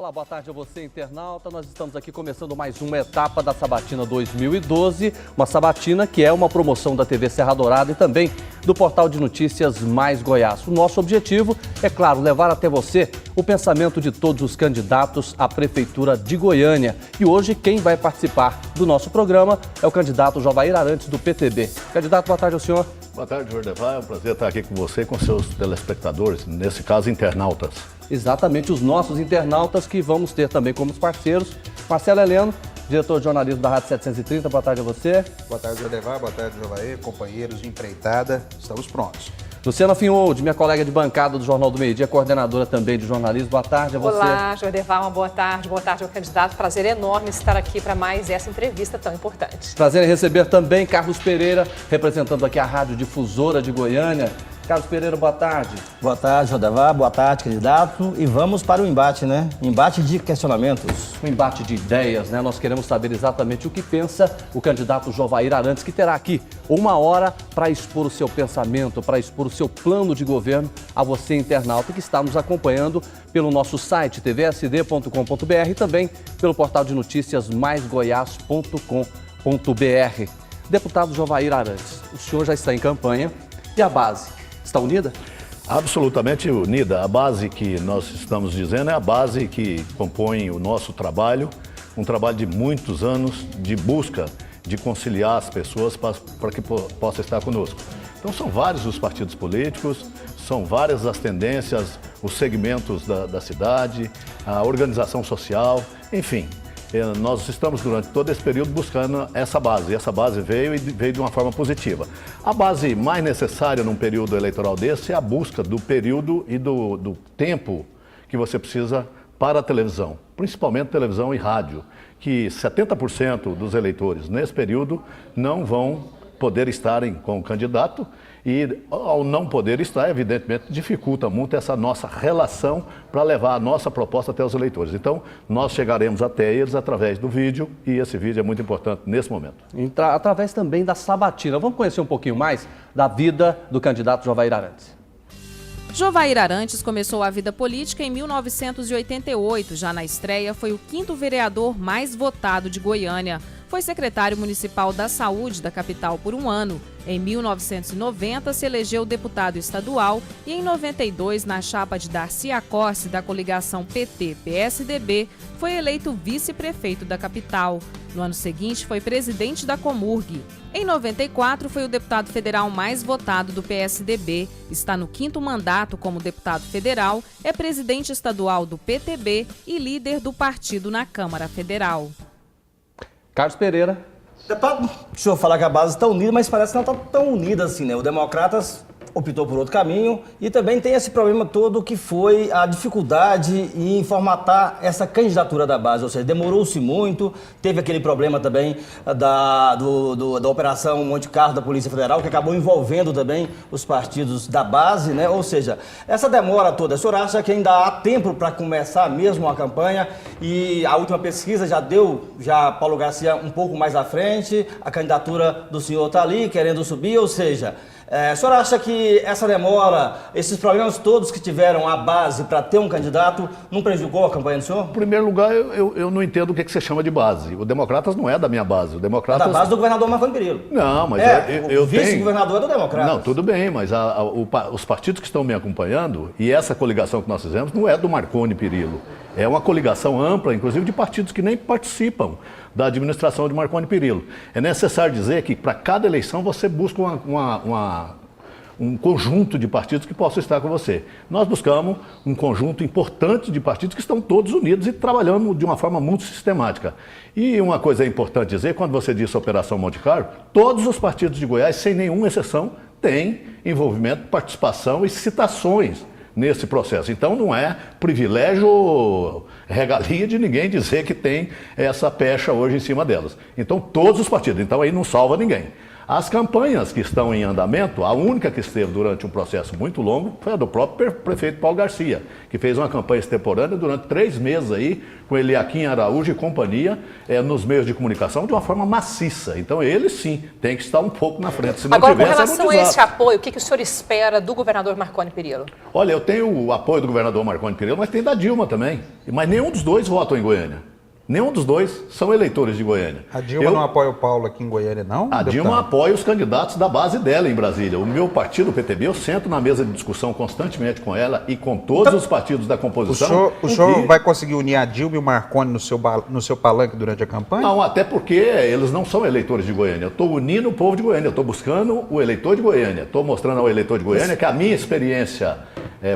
Olá, boa tarde a você, internauta. Nós estamos aqui começando mais uma etapa da Sabatina 2012, uma sabatina que é uma promoção da TV Serra Dourada e também do portal de notícias Mais Goiás. O nosso objetivo é, claro, levar até você o pensamento de todos os candidatos à Prefeitura de Goiânia. E hoje quem vai participar do nosso programa é o candidato Jovair Arantes, do PTB. Candidato, boa tarde ao senhor. Boa tarde, Jordevar. É um prazer estar aqui com você e com seus telespectadores, nesse caso, internautas. Exatamente, os nossos internautas que vamos ter também como parceiros. Marcelo Heleno, diretor de jornalismo da Rádio 730, boa tarde a você. Boa tarde, Jordevar. Boa tarde, Jovair, companheiros de empreitada. Estamos prontos. Luciana Finhold, minha colega de bancada do Jornal do Meio Dia, coordenadora também de jornalismo. Boa tarde a você. Olá, Jordevar, uma boa tarde. Boa tarde ao candidato. Prazer enorme estar aqui para mais essa entrevista tão importante. Prazer em receber também Carlos Pereira, representando aqui a Rádio Difusora de Goiânia. Carlos Pereira, boa tarde. Boa tarde, Jordevar. Boa tarde, candidato. E vamos para o embate, né? Embate de questionamentos. Um embate de ideias, né? Nós queremos saber exatamente o que pensa o candidato Jovair Arantes, que terá aqui uma hora para expor o seu pensamento, para expor o seu plano de governo a você, internauta, que está nos acompanhando pelo nosso site tvsd.com.br e também pelo portal de notícias maisgoias.com.br. Deputado Jovair Arantes, o senhor já está em campanha e a base está unida? Absolutamente unida. A base que nós estamos dizendo é a base que compõe o nosso trabalho, um trabalho de muitos anos de busca de conciliar as pessoas para que possa estar conosco. Então são vários os partidos políticos, são várias as tendências, os segmentos da cidade, a organização social, enfim. Nós estamos durante todo esse período buscando essa base, e essa base veio de uma forma positiva. A base mais necessária num período eleitoral desse é a busca do período e do tempo que você precisa para a televisão, principalmente televisão e rádio, que 70% dos eleitores nesse período não vão poder estarem com o candidato e, ao não poder estar, evidentemente, dificulta muito essa nossa relação para levar a nossa proposta até os eleitores. Então, nós chegaremos até eles através do vídeo e esse vídeo é muito importante nesse momento. Através também da sabatina. Vamos conhecer um pouquinho mais da vida do candidato Jovair Arantes. Jovair Arantes começou a vida política em 1988. Já na estreia, foi o 5º vereador mais votado de Goiânia. Foi secretário municipal da Saúde da capital por um ano. Em 1990, se elegeu deputado estadual e em 92, na chapa de Darcy Acossi, da coligação PT-PSDB, foi eleito vice-prefeito da capital. No ano seguinte, foi presidente da Comurg. Em 94, foi o deputado federal mais votado do PSDB. Está no 5º mandato como deputado federal, é presidente estadual do PTB e líder do partido na Câmara Federal. Carlos Pereira. Deputado, o senhor falar que a base está unida, mas parece que não está tão unida assim, né? O Democratas optou por outro caminho e também tem esse problema todo que foi a dificuldade em formatar essa candidatura da base, ou seja, demorou-se muito, teve aquele problema também da Operação Monte Carlo da Polícia Federal, que acabou envolvendo também os partidos da base, né? Ou seja, essa demora toda, o senhor acha que ainda há tempo para começar mesmo a campanha e a última pesquisa já deu Paulo Garcia um pouco mais à frente, a candidatura do senhor está ali querendo subir, ou seja, o senhor acha que essa demora, esses problemas todos que tiveram a base para ter um candidato, não prejudicou a campanha do senhor? Em primeiro lugar, eu não entendo o que você chama de base. O Democratas não é da minha base. O Democratas... É da base do governador Marconi Perillo. Não, mas o vice-governador é do Democratas. Não, tudo bem, mas os partidos que estão me acompanhando e essa coligação que nós fizemos não é do Marconi Perillo. É uma coligação ampla, inclusive de partidos que nem participam da administração de Marconi Perillo. É necessário dizer que para cada eleição você busca um conjunto de partidos que possam estar com você. Nós buscamos um conjunto importante de partidos que estão todos unidos e trabalhando de uma forma muito sistemática. E uma coisa é importante dizer, quando você disse Operação Monte Carlo, todos os partidos de Goiás, sem nenhuma exceção, têm envolvimento, participação e citações nesse processo. Então não é privilégio, regalia de ninguém dizer que tem essa pecha hoje em cima delas. Então todos os partidos, então aí não salva ninguém. As campanhas que estão em andamento, a única que esteve durante um processo muito longo foi a do próprio prefeito Paulo Garcia, que fez uma campanha extemporânea durante 3 meses aí, com Eliakim Araújo e companhia, nos meios de comunicação de uma forma maciça. Então ele sim tem que estar um pouco na frente. Se não Agora, com tivesse, relação a esse apoio, o que o senhor espera do governador Marconi Perillo? Olha, eu tenho o apoio do governador Marconi Perillo, mas tem da Dilma também. Mas nenhum dos dois votam em Goiânia. Nenhum dos dois são eleitores de Goiânia. A Dilma não apoia o Paulo aqui em Goiânia, não? A deputado? Dilma apoia os candidatos da base dela em Brasília. O meu partido, o PTB, eu sento na mesa de discussão constantemente com ela e com todos os partidos da composição. O senhor vai conseguir unir a Dilma e o Marconi no seu palanque durante a campanha? Não, até porque eles não são eleitores de Goiânia. Eu estou unindo o povo de Goiânia, eu estou buscando o eleitor de Goiânia. Estou mostrando ao eleitor de Goiânia que a minha experiência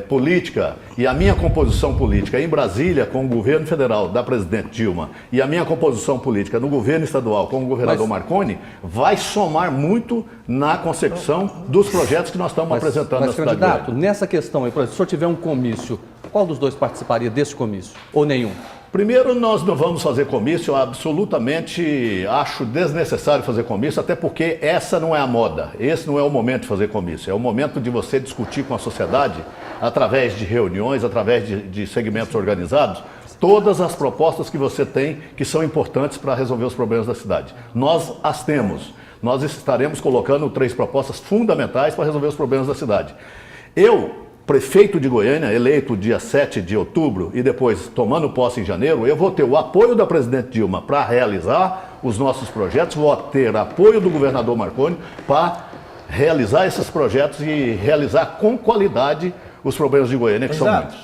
política e a minha composição política em Brasília com o governo federal da presidente Dilma e a minha composição política no governo estadual com o governador Marconi vai somar muito na consecução dos projetos que nós estamos apresentando na cidade de candidato, Goiânia. nessa questão aí, por exemplo, se o senhor tiver um comício, qual dos dois participaria desse comício? Ou nenhum? Primeiro, nós não vamos fazer comício, eu absolutamente acho desnecessário fazer comício, até porque essa não é a moda, esse não é o momento de fazer comício, é o momento de você discutir com a sociedade, através de reuniões, através de segmentos organizados, todas as propostas que você tem que são importantes para resolver os problemas da cidade. Nós as temos, nós estaremos colocando 3 propostas fundamentais para resolver os problemas da cidade. Eu, prefeito de Goiânia, eleito dia 7 de outubro e depois tomando posse em janeiro, eu vou ter o apoio da presidente Dilma para realizar os nossos projetos, vou ter apoio do governador Marconi para realizar esses projetos e realizar com qualidade os problemas de Goiânia, que são muitos.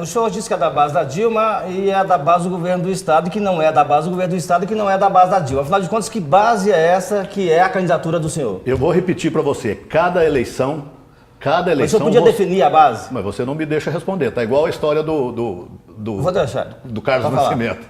O senhor disse que é da base da Dilma e é da base do governo do Estado, que não é da base do governo do Estado, que não é da base da Dilma. Afinal de contas, que base é essa que é a candidatura do senhor? Eu vou repetir para você, cada eleição... Mas o senhor podia definir a base? Mas você não me deixa responder, tá igual a história Vou deixar. do Carlos Nascimento.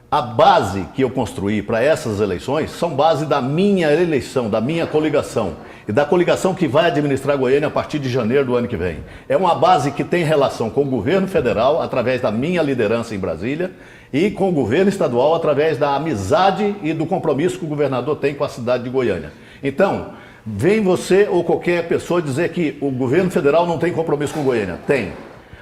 A base que eu construí para essas eleições são base da minha eleição, da minha coligação e da coligação que vai administrar Goiânia a partir de janeiro do ano que vem. É uma base que tem relação com o governo federal, através da minha liderança em Brasília, e com o governo estadual, através da amizade e do compromisso que o governador tem com a cidade de Goiânia. Então, vem você ou qualquer pessoa dizer que o governo federal não tem compromisso com Goiânia. Tem.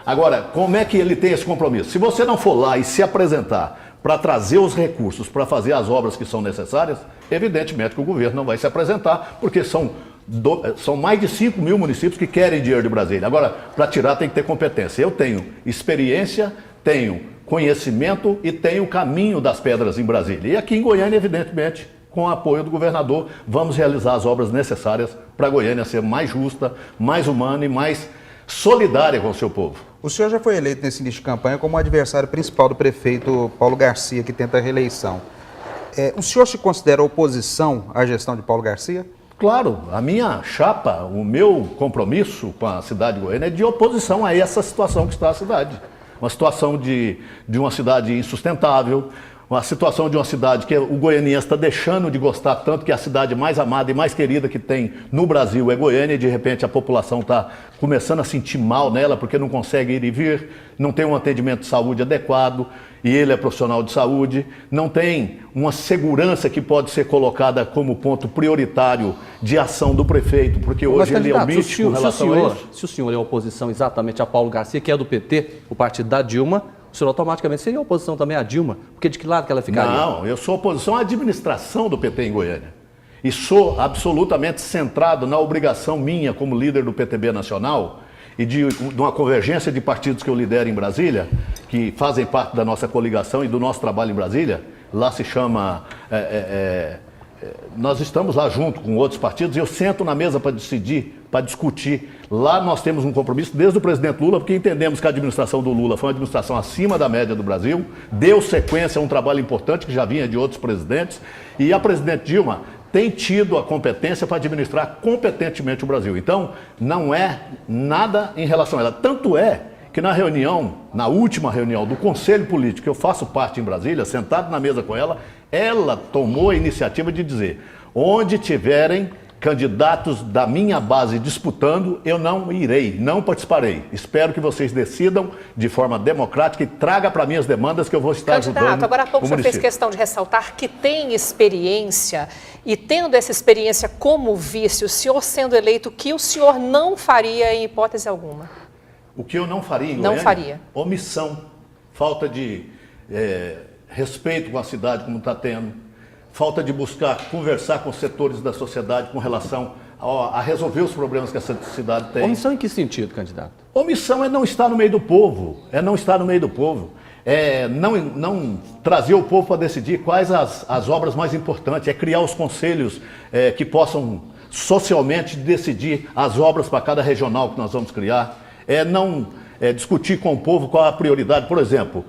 Agora, como é que ele tem esse compromisso? Se você não for lá e se apresentar para trazer os recursos para fazer as obras que são necessárias, evidentemente que o governo não vai se apresentar, porque são mais de 5 mil municípios que querem dinheiro de Brasília. Agora, para tirar tem que ter competência. Eu tenho experiência, tenho conhecimento e tenho o caminho das pedras em Brasília. E aqui em Goiânia, evidentemente, com o apoio do governador, vamos realizar as obras necessárias para Goiânia ser mais justa, mais humana e mais solidária com o seu povo. O senhor já foi eleito nesse início de campanha como adversário principal do prefeito Paulo Garcia, que tenta a reeleição. O senhor se considera oposição à gestão de Paulo Garcia? Claro, a minha chapa, o meu compromisso com a cidade de Goiânia é de oposição a essa situação que está a cidade. Uma situação de uma cidade insustentável, uma situação de uma cidade que o goianiense está deixando de gostar tanto, que a cidade mais amada e mais querida que tem no Brasil é Goiânia, e de repente a população está começando a sentir mal nela porque não consegue ir e vir, não tem um atendimento de saúde adequado, e ele é profissional de saúde, não tem uma segurança que pode ser colocada como ponto prioritário de ação do prefeito, porque hoje ele omite com relação a isso. Se o senhor é oposição exatamente a Paulo Garcia, que é do PT, o partido da Dilma, o senhor automaticamente seria oposição também à Dilma, porque de que lado que ela ficaria? Não, eu sou oposição à administração do PT em Goiânia. E sou absolutamente centrado na obrigação minha como líder do PTB nacional e de uma convergência de partidos que eu lidero em Brasília, que fazem parte da nossa coligação e do nosso trabalho em Brasília. Lá se chama... nós estamos lá junto com outros partidos e eu sento na mesa para decidir, para discutir. Lá nós temos um compromisso desde o presidente Lula, porque entendemos que a administração do Lula foi uma administração acima da média do Brasil, deu sequência a um trabalho importante que já vinha de outros presidentes, e a presidente Dilma tem tido a competência para administrar competentemente o Brasil. Então, não é nada em relação a ela. Tanto é que na última reunião do Conselho Político, que eu faço parte em Brasília, sentado na mesa com ela, ela tomou a iniciativa de dizer: onde tiverem candidatos da minha base disputando, eu não irei, não participarei. Espero que vocês decidam de forma democrática e traga para mim as demandas que eu vou estar ajudando. Candidato, agora há pouco o senhor fez questão de ressaltar que tem experiência e tendo essa experiência como vice, o senhor sendo eleito, o que o senhor não faria em hipótese alguma? O que eu não faria em Não Goiânia? faria. Omissão, falta de respeito com a cidade como está tendo. Falta de buscar conversar com os setores da sociedade com relação a resolver os problemas que essa cidade tem. Omissão em que sentido, candidato? Omissão é não estar no meio do povo, é não trazer o povo para decidir quais as obras mais importantes, é criar os conselhos que possam socialmente decidir as obras para cada regional que nós vamos criar, discutir com o povo qual a prioridade, por exemplo,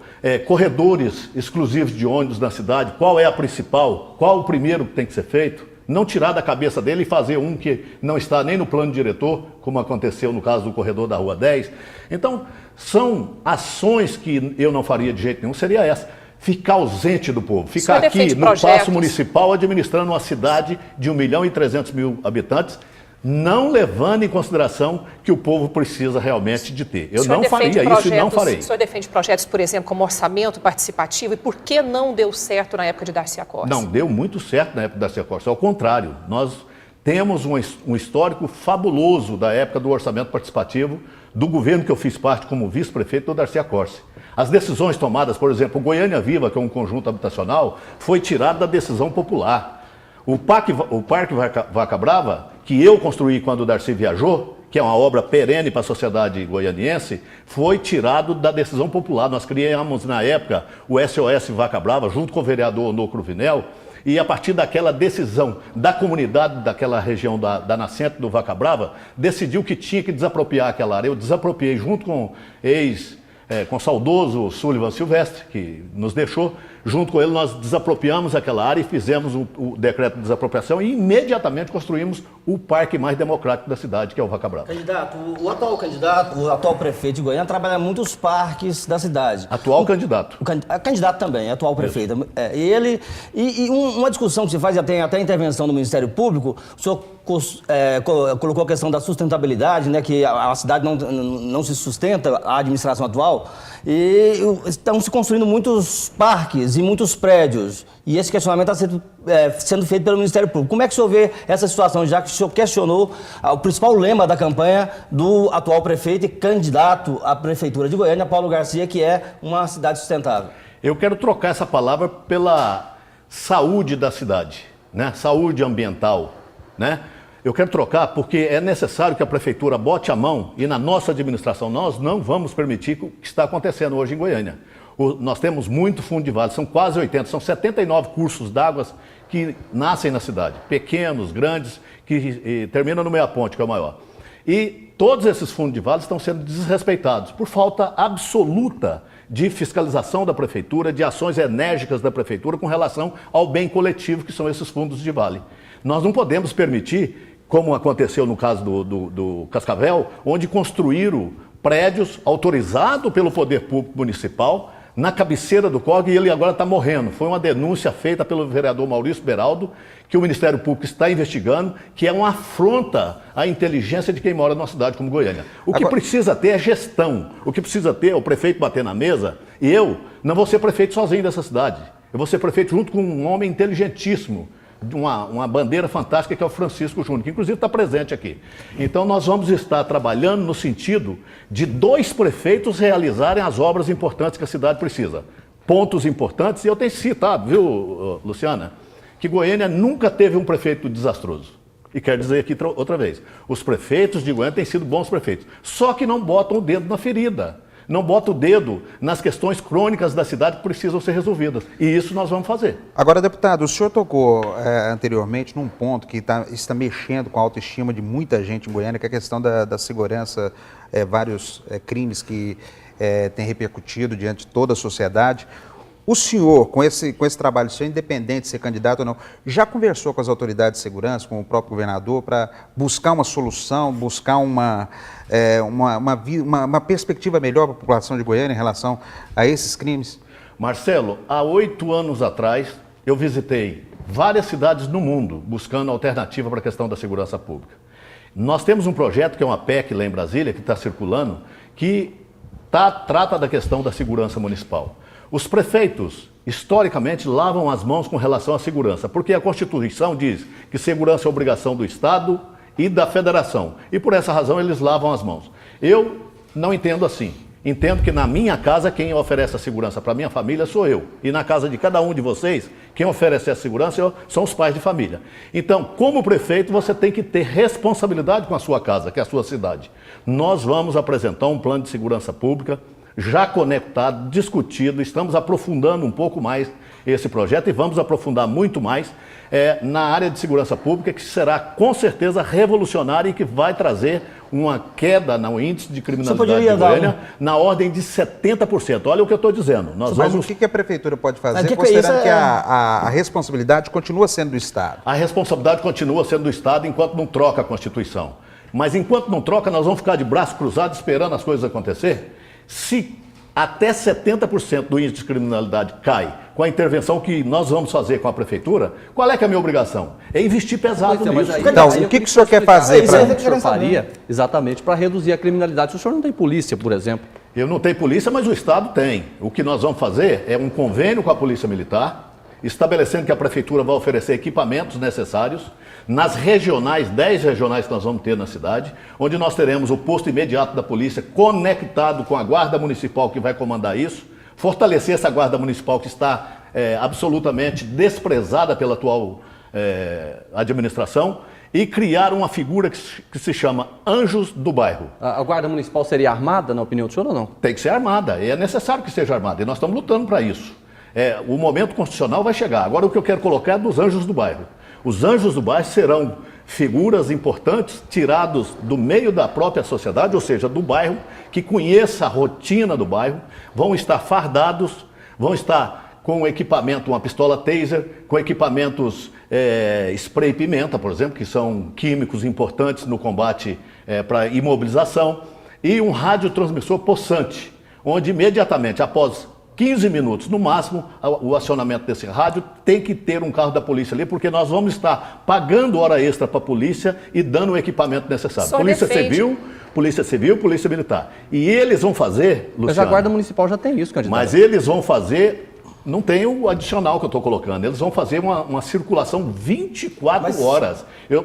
corredores exclusivos de ônibus na cidade, qual é a principal, qual o primeiro que tem que ser feito, não tirar da cabeça dele e fazer um que não está nem no plano diretor, como aconteceu no caso do corredor da Rua 10. Então, são ações que eu não faria de jeito nenhum, seria essa, ficar ausente do povo, ficar aqui no Paço Municipal administrando uma cidade de 1.300.000 habitantes, não levando em consideração que o povo precisa realmente de ter. Eu não faria isso e não farei. O senhor defende projetos, por exemplo, como orçamento participativo, e por que não deu certo na época de Darcy Acossi? Não deu muito certo na época de Darcy Acossi, ao contrário, nós temos um histórico fabuloso da época do orçamento participativo do governo que eu fiz parte como vice-prefeito do Darcy Acossi. As decisões tomadas, por exemplo, o Goiânia Viva, que é um conjunto habitacional, foi tirado da decisão popular. O Parque Vaca Brava, que eu construí quando o Darcy viajou, que é uma obra perene para a sociedade goianiense, foi tirado da decisão popular. Nós criamos, na época, o SOS Vaca Brava, junto com o vereador Ono Cruvinel, e a partir daquela decisão da comunidade daquela região da nascente do Vaca Brava, decidiu que tinha que desapropriar aquela área. Eu desapropriei junto com com o saudoso Sullivan Silvestre, que nos deixou. Junto com ele, nós desapropriamos aquela área e fizemos o decreto de desapropriação e imediatamente construímos o parque mais democrático da cidade, que é o Vaca Brava. Candidato, o atual prefeito de Goiânia trabalha muitos parques da cidade. Atual candidato. Candidato também, atual prefeito. Uma discussão que se faz, até a intervenção do Ministério Público, o senhor colocou a questão da sustentabilidade, né, que a cidade não se sustenta, a administração atual, e estão se construindo muitos parques e muitos prédios, e esse questionamento está sendo feito pelo Ministério Público. Como é que o senhor vê essa situação, já que o senhor questionou o principal lema da campanha do atual prefeito e candidato à Prefeitura de Goiânia, Paulo Garcia, que é uma cidade sustentável? Eu quero trocar essa palavra pela saúde da cidade, né? Saúde ambiental, né? Eu quero trocar porque é necessário que a Prefeitura bote a mão e na nossa administração nós não vamos permitir o que está acontecendo hoje em Goiânia. Nós temos muito fundo de vale, são quase 80, são 79 cursos d'água que nascem na cidade, pequenos, grandes, que terminam no Meia Ponte, que é o maior. E todos esses fundos de vale estão sendo desrespeitados por falta absoluta de fiscalização da Prefeitura, de ações enérgicas da Prefeitura com relação ao bem coletivo que são esses fundos de vale. Nós não podemos permitir, como aconteceu no caso do Cascavel, onde construíram prédios autorizados pelo Poder Público Municipal na cabeceira do córrego e ele agora está morrendo. Foi uma denúncia feita pelo vereador Maurício Beraldo, que o Ministério Público está investigando, que é uma afronta à inteligência de quem mora numa cidade como Goiânia. O que precisa ter é gestão, o que precisa ter é o prefeito bater na mesa, e eu não vou ser prefeito sozinho dessa cidade, eu vou ser prefeito junto com um homem inteligentíssimo, uma bandeira fantástica que é o Francisco Júnior, que inclusive está presente aqui. Então nós vamos estar trabalhando no sentido de 2 prefeitos realizarem as obras importantes que a cidade precisa. Pontos importantes, e eu tenho citado, viu, Luciana, que Goiânia nunca teve um prefeito desastroso. E quero dizer aqui outra vez, os prefeitos de Goiânia têm sido bons prefeitos, só que não botam o dedo na ferida. Não bota o dedo nas questões crônicas da cidade que precisam ser resolvidas. E isso nós vamos fazer. Agora, deputado, o senhor tocou anteriormente num ponto que está mexendo com a autoestima de muita gente em Goiânia, que é a questão da segurança, vários crimes que têm repercutido diante de toda a sociedade. O senhor, com esse trabalho seu, independente de ser candidato ou não, já conversou com as autoridades de segurança, com o próprio governador, para buscar uma solução, buscar uma perspectiva melhor para a população de Goiânia em relação a esses crimes? Marcelo, há 8 anos atrás, eu visitei várias cidades no mundo buscando alternativa para a questão da segurança pública. Nós temos um projeto que é uma PEC lá em Brasília, que está circulando, que trata da questão da segurança municipal. Os prefeitos, historicamente, lavam as mãos com relação à segurança, porque a Constituição diz que segurança é obrigação do Estado e da Federação. E por essa razão eles lavam as mãos. Eu não entendo assim. Entendo que na minha casa quem oferece a segurança para a minha família sou eu. E na casa de cada um de vocês, quem oferece a segurança são os pais de família. Então, como prefeito, você tem que ter responsabilidade com a sua casa, que é a sua cidade. Nós vamos apresentar um plano de segurança pública já conectado, discutido, estamos aprofundando um pouco mais esse projeto e vamos aprofundar muito mais na área de segurança pública, que será com certeza revolucionária e que vai trazer uma queda no índice de criminalidade de Goiânia na ordem de 70%. Olha o que eu estou dizendo. Mas o que a prefeitura pode fazer, considerando que a responsabilidade continua sendo do Estado? A responsabilidade continua sendo do Estado enquanto não troca a Constituição. Mas enquanto não troca, nós vamos ficar de braço cruzado esperando as coisas acontecer? Se até 70% do índice de criminalidade cai com a intervenção que nós vamos fazer com a prefeitura, qual é que é a minha obrigação? É investir pesado nisso. Então, o que o senhor quer fazer? O que o senhor faria exatamente para reduzir a criminalidade? Se o senhor não tem polícia, por exemplo. Eu não tenho polícia, mas o Estado tem. O que nós vamos fazer é um convênio com a Polícia Militar, estabelecendo que a prefeitura vai oferecer equipamentos necessários nas regionais, 10 regionais que nós vamos ter na cidade, onde nós teremos o posto imediato da polícia conectado com a Guarda Municipal que vai comandar isso, fortalecer essa Guarda Municipal que está absolutamente desprezada pela atual administração e criar uma figura que se chama Anjos do Bairro. A Guarda Municipal seria armada, na opinião do senhor, ou não? Tem que ser armada, é necessário que seja armada e nós estamos lutando para isso. O momento constitucional vai chegar. Agora o que eu quero colocar é dos Anjos do Bairro. Os Anjos do Bairro serão figuras importantes tirados do meio da própria sociedade, ou seja, do bairro, que conheça a rotina do bairro, vão estar fardados, vão estar com equipamento, uma pistola taser, com equipamentos spray pimenta, por exemplo, que são químicos importantes no combate para imobilização, e um radiotransmissor possante, onde imediatamente após 15 minutos, no máximo, o acionamento desse rádio, tem que ter um carro da polícia ali, porque nós vamos estar pagando hora extra para a polícia e dando o equipamento necessário. Polícia Civil, Polícia Militar. E eles vão fazer, Luciano... Mas a Guarda Municipal já tem isso, candidato. Mas eles vão fazer... Não tem o adicional que eu estou colocando. Eles vão fazer uma circulação 24 horas.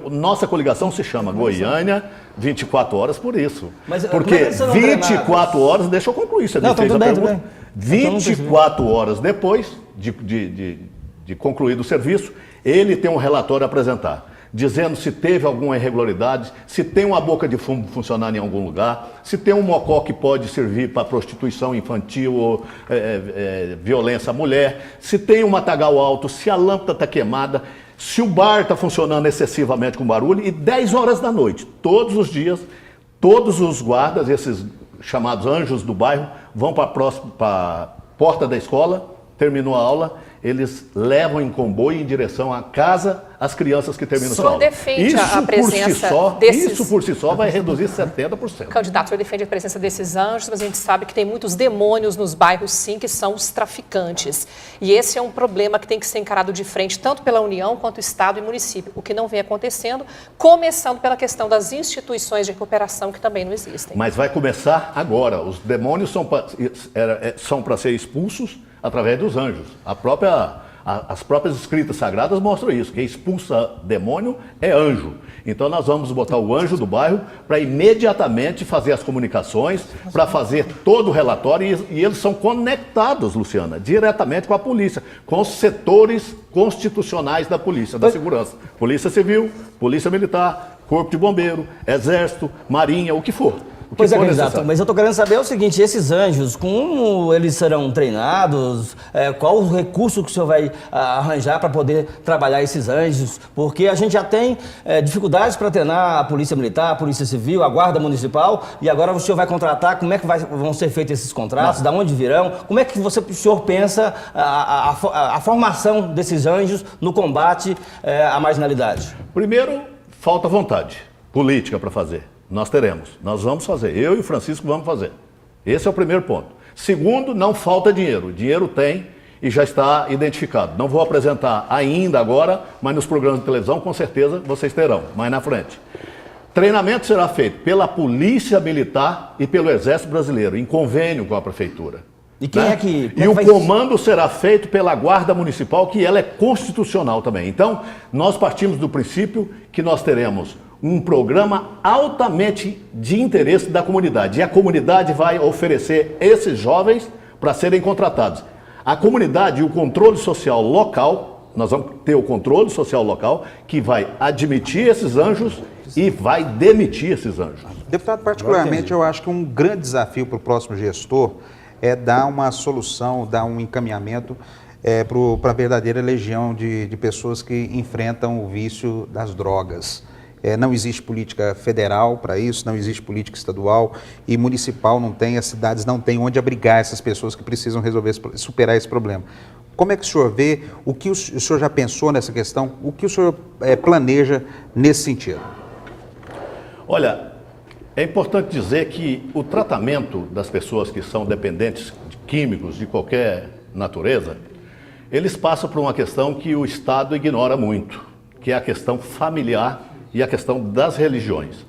Nossa coligação se chama Goiânia 24 horas por isso. Porque 24 horas... Deixa eu concluir, você me fez a pergunta. 24 horas depois de concluído o serviço, ele tem um relatório a apresentar, dizendo se teve alguma irregularidade, se tem uma boca de fumo funcionando em algum lugar, se tem um mocó que pode servir para prostituição infantil ou violência à mulher, se tem um matagal alto, se a lâmpada está queimada, se o bar está funcionando excessivamente com barulho, e 10 horas da noite, todos os dias, todos os guardas, esses chamados Anjos do Bairro, vão para a porta da escola, terminou a aula, eles levam em comboio em direção à casa as crianças que terminam a aula. Defende a presença Isso por si só vai reduzir 70%. Candidato, o senhor defende a presença desses anjos, mas a gente sabe que tem muitos demônios nos bairros, sim, que são os traficantes. E esse é um problema que tem que ser encarado de frente, tanto pela União quanto Estado e município, o que não vem acontecendo, começando pela questão das instituições de recuperação, que também não existem. Mas vai começar agora. Os demônios são para ser expulsos através dos anjos. As próprias escritas sagradas mostram isso. Quem expulsa demônio é anjo. Então nós vamos botar o Anjo do Bairro para imediatamente fazer as comunicações, para fazer todo o relatório, e eles são conectados, Luciana, diretamente com a polícia, com os setores constitucionais da polícia, da segurança. Polícia Civil, Polícia Militar, Corpo de Bombeiro, Exército, Marinha, o que for. Pois é, candidato, mas eu estou querendo saber o seguinte, esses anjos, como eles serão treinados, qual o recurso que o senhor vai arranjar para poder trabalhar esses anjos, porque a gente já tem dificuldades para treinar a Polícia Militar, a Polícia Civil, a Guarda Municipal, e agora o senhor vai contratar, como é que vão ser feitos esses contratos, da onde virão, como é que o senhor pensa a formação desses anjos no combate à marginalidade? Primeiro, falta vontade política para fazer. Nós teremos, nós vamos fazer, eu e o Francisco vamos fazer. Esse é o primeiro ponto. Segundo, não falta dinheiro. Dinheiro tem e já está identificado. Não vou apresentar ainda agora, mas nos programas de televisão, com certeza, vocês terão, mais na frente. Treinamento será feito pela Polícia Militar e pelo Exército Brasileiro, em convênio com a Prefeitura. E quem é que... E o comando será feito pela Guarda Municipal, que ela é constitucional também. Então, nós partimos do princípio que nós teremos um programa altamente de interesse da comunidade. E a comunidade vai oferecer esses jovens para serem contratados. A comunidade e o controle social local, nós vamos ter o controle social local, que vai admitir esses anjos e vai demitir esses anjos. Deputado, particularmente, eu acho que um grande desafio para o próximo gestor é dar uma solução, dar um encaminhamento para a verdadeira legião de pessoas que enfrentam o vício das drogas. Não existe política federal para isso, não existe política estadual e municipal não tem, as cidades não têm onde abrigar essas pessoas que precisam resolver, superar esse problema. Como é que o senhor vê, o que o senhor já pensou nessa questão, o que o senhor planeja nesse sentido? Olha, é importante dizer que o tratamento das pessoas que são dependentes de químicos de qualquer natureza, eles passam por uma questão que o Estado ignora muito, que é a questão familiar e a questão das religiões.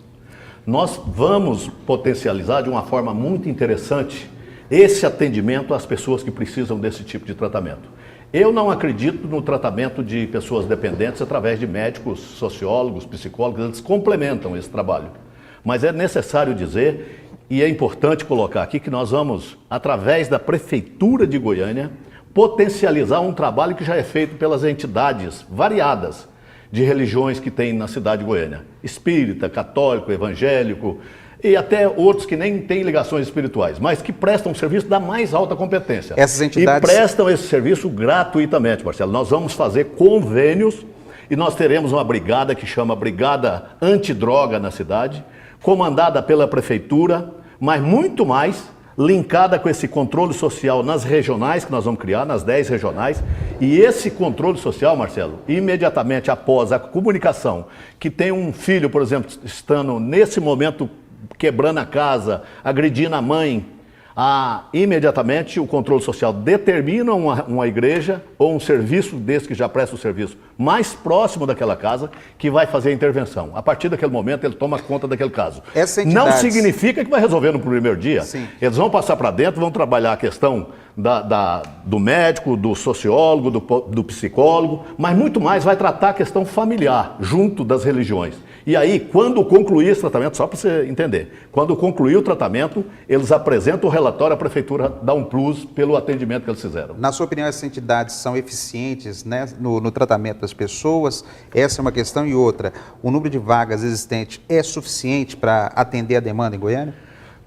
Nós vamos potencializar de uma forma muito interessante esse atendimento às pessoas que precisam desse tipo de tratamento. Eu não acredito no tratamento de pessoas dependentes através de médicos, sociólogos, psicólogos, eles complementam esse trabalho. Mas é necessário dizer, e é importante colocar aqui, que nós vamos, através da Prefeitura de Goiânia, potencializar um trabalho que já é feito pelas entidades variadas de religiões que tem na cidade de Goiânia. Espírita, católico, evangélico e até outros que nem têm ligações espirituais, mas que prestam serviço da mais alta competência. Essas entidades... E prestam esse serviço gratuitamente, Marcelo. Nós vamos fazer convênios e nós teremos uma brigada que chama Brigada Antidroga na cidade, comandada pela Prefeitura, mas muito mais linkada com esse controle social nas regionais que nós vamos criar, nas 10 regionais, e esse controle social, Marcelo, imediatamente após a comunicação, que tem um filho, por exemplo, estando nesse momento quebrando a casa, agredindo a mãe, imediatamente o controle social determina uma igreja ou um serviço desse que já presta o serviço mais próximo daquela casa que vai fazer a intervenção. A partir daquele momento ele toma conta daquele caso. Não significa que vai resolver no primeiro dia. Sim. Eles vão passar para dentro, vão trabalhar a questão do médico, do sociólogo, do psicólogo, mas muito mais vai tratar a questão familiar, junto das religiões. E aí, quando concluir esse tratamento, só para você entender, quando concluir o tratamento, eles apresentam o relatório, a Prefeitura dá um plus pelo atendimento que eles fizeram. Na sua opinião, essas entidades são eficientes, né, no tratamento das pessoas? Essa é uma questão. E outra, o número de vagas existentes é suficiente para atender a demanda em Goiânia?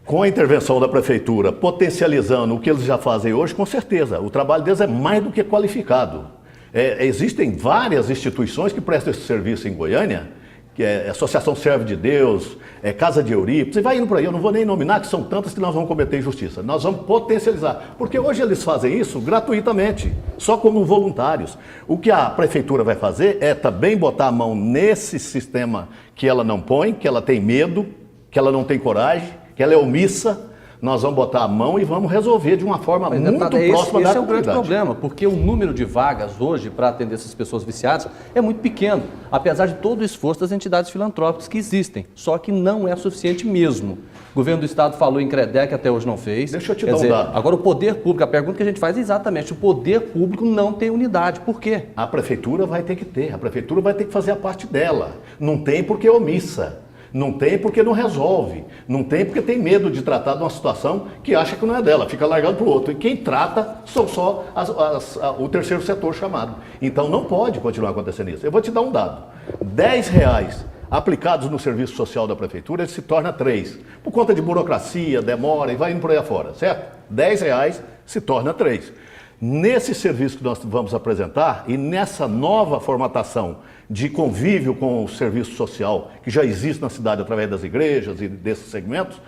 Com a intervenção da Prefeitura, potencializando o que eles já fazem hoje, com certeza, o trabalho deles é mais do que qualificado. Existem várias instituições que prestam esse serviço em Goiânia, que é Associação Servo de Deus, Casa de Eurípides, e vai indo por aí, eu não vou nem nominar, que são tantas que nós vamos cometer injustiça. Nós vamos potencializar, porque hoje eles fazem isso gratuitamente, só como voluntários. O que a Prefeitura vai fazer é também botar a mão nesse sistema que ela não põe, que ela tem medo, que ela não tem coragem, que ela é omissa. Nós vamos botar a mão e vamos resolver de uma forma muito próxima da comunidade. Esse é o grande problema, porque o número de vagas hoje para atender essas pessoas viciadas é muito pequeno, apesar de todo o esforço das entidades filantrópicas que existem, só que não é suficiente mesmo. O governo do estado falou em CREDEC, até hoje não fez. Deixa eu te dar um dado. Agora o poder público, a pergunta que a gente faz é exatamente, o poder público não tem unidade, por quê? A Prefeitura vai ter que ter, a Prefeitura vai ter que fazer a parte dela, não tem porque é omissa. Não tem porque não resolve, não tem porque tem medo de tratar de uma situação que acha que não é dela, fica largado para o outro. E quem trata são só o terceiro setor chamado. Então não pode continuar acontecendo isso. Eu vou te dar um dado. R$10 aplicados no serviço social da Prefeitura, ele se torna 3. Por conta de burocracia, demora e vai indo por aí afora, certo? R$10 se torna 3. Nesse serviço que nós vamos apresentar e nessa nova formatação de convívio com o serviço social que já existe na cidade através das igrejas e desses segmentos,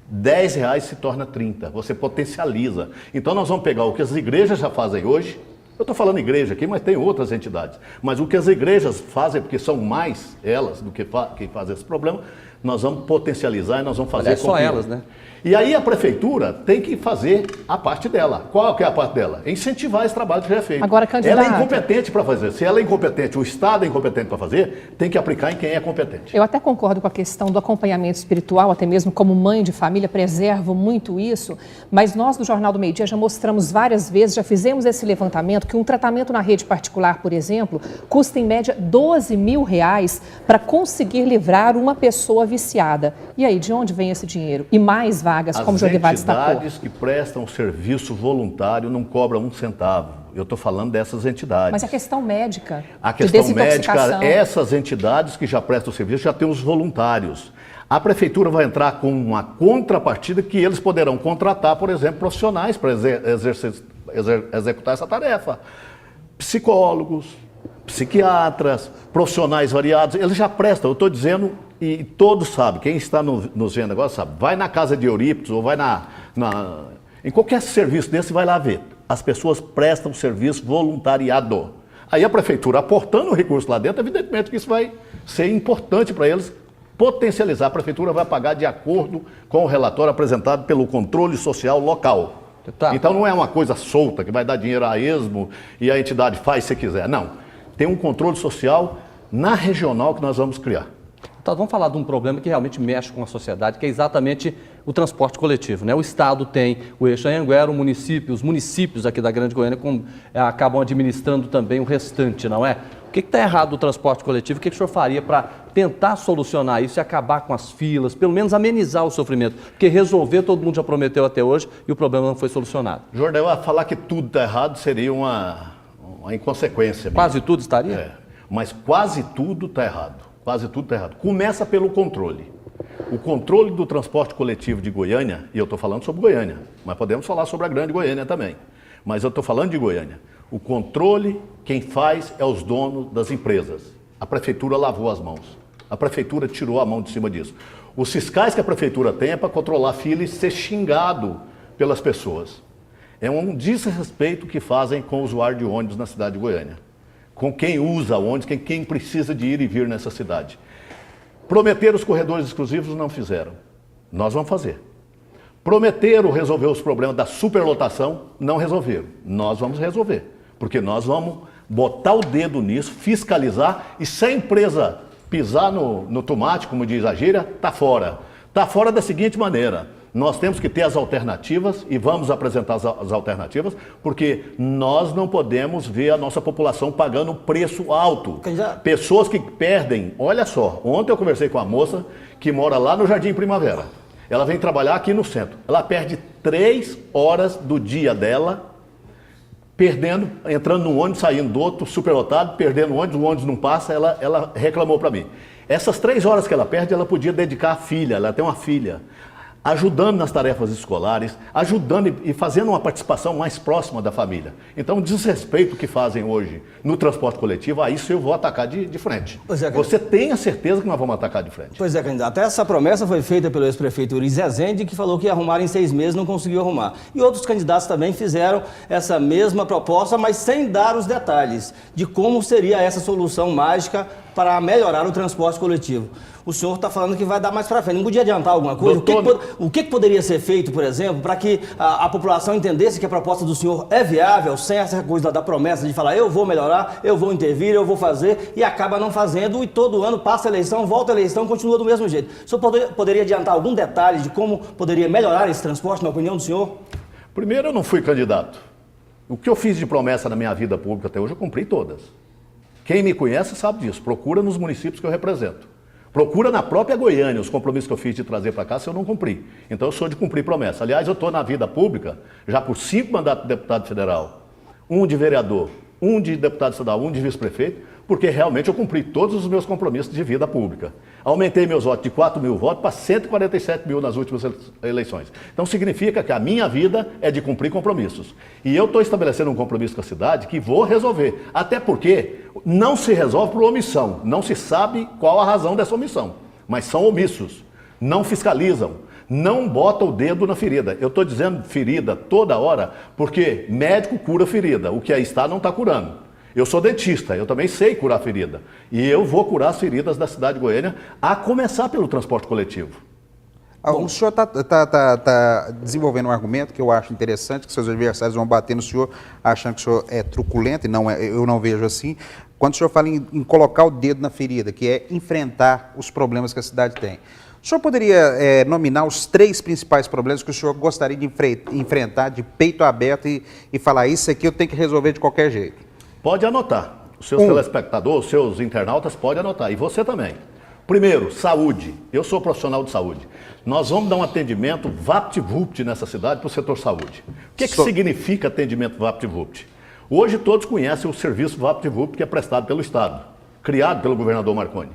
R$10 se torna 30, você potencializa. Então nós vamos pegar o que as igrejas já fazem hoje, eu estou falando igreja aqui, mas tem outras entidades, mas o que as igrejas fazem, porque são mais elas do que fazem esse problema, nós vamos potencializar e nós vamos fazer Aliás, com só que... elas, né? E aí a prefeitura tem que fazer a parte dela. Qual que é a parte dela? Incentivar esse trabalho que já é feito. Agora, candidato... Ela é incompetente para fazer. Se ela é incompetente, o Estado é incompetente para fazer, tem que aplicar em quem é competente. Eu até concordo com a questão do acompanhamento espiritual, até mesmo como mãe de família, preservo muito isso, mas nós do Jornal do Meio Dia já mostramos várias vezes, já fizemos esse levantamento, que um tratamento na rede particular, por exemplo, custa em média R$12 mil para conseguir livrar uma pessoa viciada. E aí, de onde vem esse dinheiro? E mais vagas, como o Jodevar destacou. As entidades que prestam serviço voluntário não cobram um centavo. Eu estou falando dessas entidades. Mas a questão médica, a questão de médica, desintoxicação... essas entidades que já prestam serviço já têm os voluntários. A prefeitura vai entrar com uma contrapartida que eles poderão contratar, por exemplo, profissionais para executar essa tarefa. Psicólogos, psiquiatras, profissionais variados, eles já prestam. Eu estou dizendo, e todos sabem, quem está nos vendo agora sabe, vai na casa de Eurípides ou vai em qualquer serviço desse, vai lá ver. As pessoas prestam serviço voluntariado. Aí a prefeitura aportando o recurso lá dentro, evidentemente que isso vai ser importante para eles potencializar. A prefeitura vai pagar de acordo com o relatório apresentado pelo controle social local. Tá. Então não é uma coisa solta que vai dar dinheiro a esmo e a entidade faz se quiser. Não. Tem um controle social na regional que nós vamos criar. Então, vamos falar de um problema que realmente mexe com a sociedade, que é exatamente o transporte coletivo, né? O Estado tem o Eixo Anhanguera, os municípios aqui da Grande Goiânia acabam administrando também o restante, não é? O que está errado no transporte coletivo? O que o senhor faria para tentar solucionar isso e acabar com as filas, pelo menos amenizar o sofrimento? Porque resolver todo mundo já prometeu até hoje e o problema não foi solucionado. Jordão, falar que tudo está errado seria uma inconsequência. Quase tudo estaria? É, mas quase tudo está errado. Quase tudo está errado. Começa pelo controle. O controle do transporte coletivo de Goiânia, e eu estou falando sobre Goiânia, mas podemos falar sobre a Grande Goiânia também. Mas eu estou falando de Goiânia. O controle, quem faz é os donos das empresas. A prefeitura lavou as mãos. A prefeitura tirou a mão de cima disso. Os fiscais que a prefeitura tem é para controlar a fila e ser xingado pelas pessoas. É um desrespeito que fazem com o usuário de ônibus na cidade de Goiânia. Com quem usa ônibus, quem precisa de ir e vir nessa cidade. Prometeram os corredores exclusivos, não fizeram. Nós vamos fazer. Prometeram resolver os problemas da superlotação, não resolveram. Nós vamos resolver. Porque nós vamos botar o dedo nisso, fiscalizar, e se a empresa pisar no tomate, como diz a gíria, está fora. Está fora da seguinte maneira: nós temos que ter as alternativas e vamos apresentar as alternativas, porque nós não podemos ver a nossa população pagando preço alto. Pessoas que perdem, olha só, ontem eu conversei com uma moça que mora lá no Jardim Primavera. Ela vem trabalhar aqui no centro. Ela perde 3 horas do dia dela, entrando num ônibus, saindo do outro, superlotado, perdendo o ônibus não passa, ela reclamou para mim. Essas 3 horas que ela perde, ela podia dedicar à filha, ela tem uma filha, ajudando nas tarefas escolares, ajudando e fazendo uma participação mais próxima da família. Então, o desrespeito que fazem hoje no transporte coletivo, a isso eu vou atacar de frente. Você tem a certeza que nós vamos atacar de frente? Pois é, candidato. Essa promessa foi feita pelo ex-prefeito Uris Rezende, que falou que ia arrumar em 6 meses, não conseguiu arrumar. E outros candidatos também fizeram essa mesma proposta, mas sem dar os detalhes de como seria essa solução mágica para melhorar o transporte coletivo. O senhor está falando que vai dar mais para frente. Não podia adiantar alguma coisa? O que poderia ser feito, por exemplo, para que a população entendesse que a proposta do senhor é viável, sem essa coisa da promessa de falar eu vou melhorar, eu vou intervir, eu vou fazer, e acaba não fazendo, e todo ano passa a eleição, volta a eleição, continua do mesmo jeito. O senhor poderia adiantar algum detalhe de como poderia melhorar esse transporte, na opinião do senhor? Primeiro, eu não fui candidato. O que eu fiz de promessa na minha vida pública até hoje, eu cumpri todas. Quem me conhece sabe disso. Procura nos municípios que eu represento. Procura na própria Goiânia os compromissos que eu fiz de trazer para cá se eu não cumpri. Então eu sou de cumprir promessa. Aliás, eu estou na vida pública já por 5 mandatos de deputado federal, 1 de vereador, 1 de deputado estadual, 1 de vice-prefeito, porque realmente eu cumpri todos os meus compromissos de vida pública. Aumentei meus votos de 4 mil votos para 147 mil nas últimas eleições. Então significa que a minha vida é de cumprir compromissos. E eu estou estabelecendo um compromisso com a cidade que vou resolver. Até porque não se resolve por omissão. Não se sabe qual a razão dessa omissão. Mas são omissos. Não fiscalizam. Não botam o dedo na ferida. Eu estou dizendo ferida toda hora porque médico cura ferida. O que aí está não está curando. Eu sou dentista, eu também sei curar ferida. E eu vou curar as feridas da cidade de Goiânia, a começar pelo transporte coletivo. O senhor está desenvolvendo um argumento que eu acho interessante, que seus adversários vão bater no senhor achando que o senhor é truculento, e não eu não vejo assim. Quando o senhor fala em colocar o dedo na ferida, que é enfrentar os problemas que a cidade tem. O senhor poderia nominar os 3 principais problemas que o senhor gostaria de enfrentar de peito aberto e falar, isso aqui eu tenho que resolver de qualquer jeito? Pode anotar. Os seus telespectadores, os seus internautas podem anotar. E você também. Primeiro, saúde. Eu sou profissional de saúde. Nós vamos dar um atendimento VaptVupt nessa cidade para o setor saúde. O que significa atendimento VaptVupt? Hoje todos conhecem o serviço VaptVupt que é prestado pelo Estado, criado pelo governador Marconi.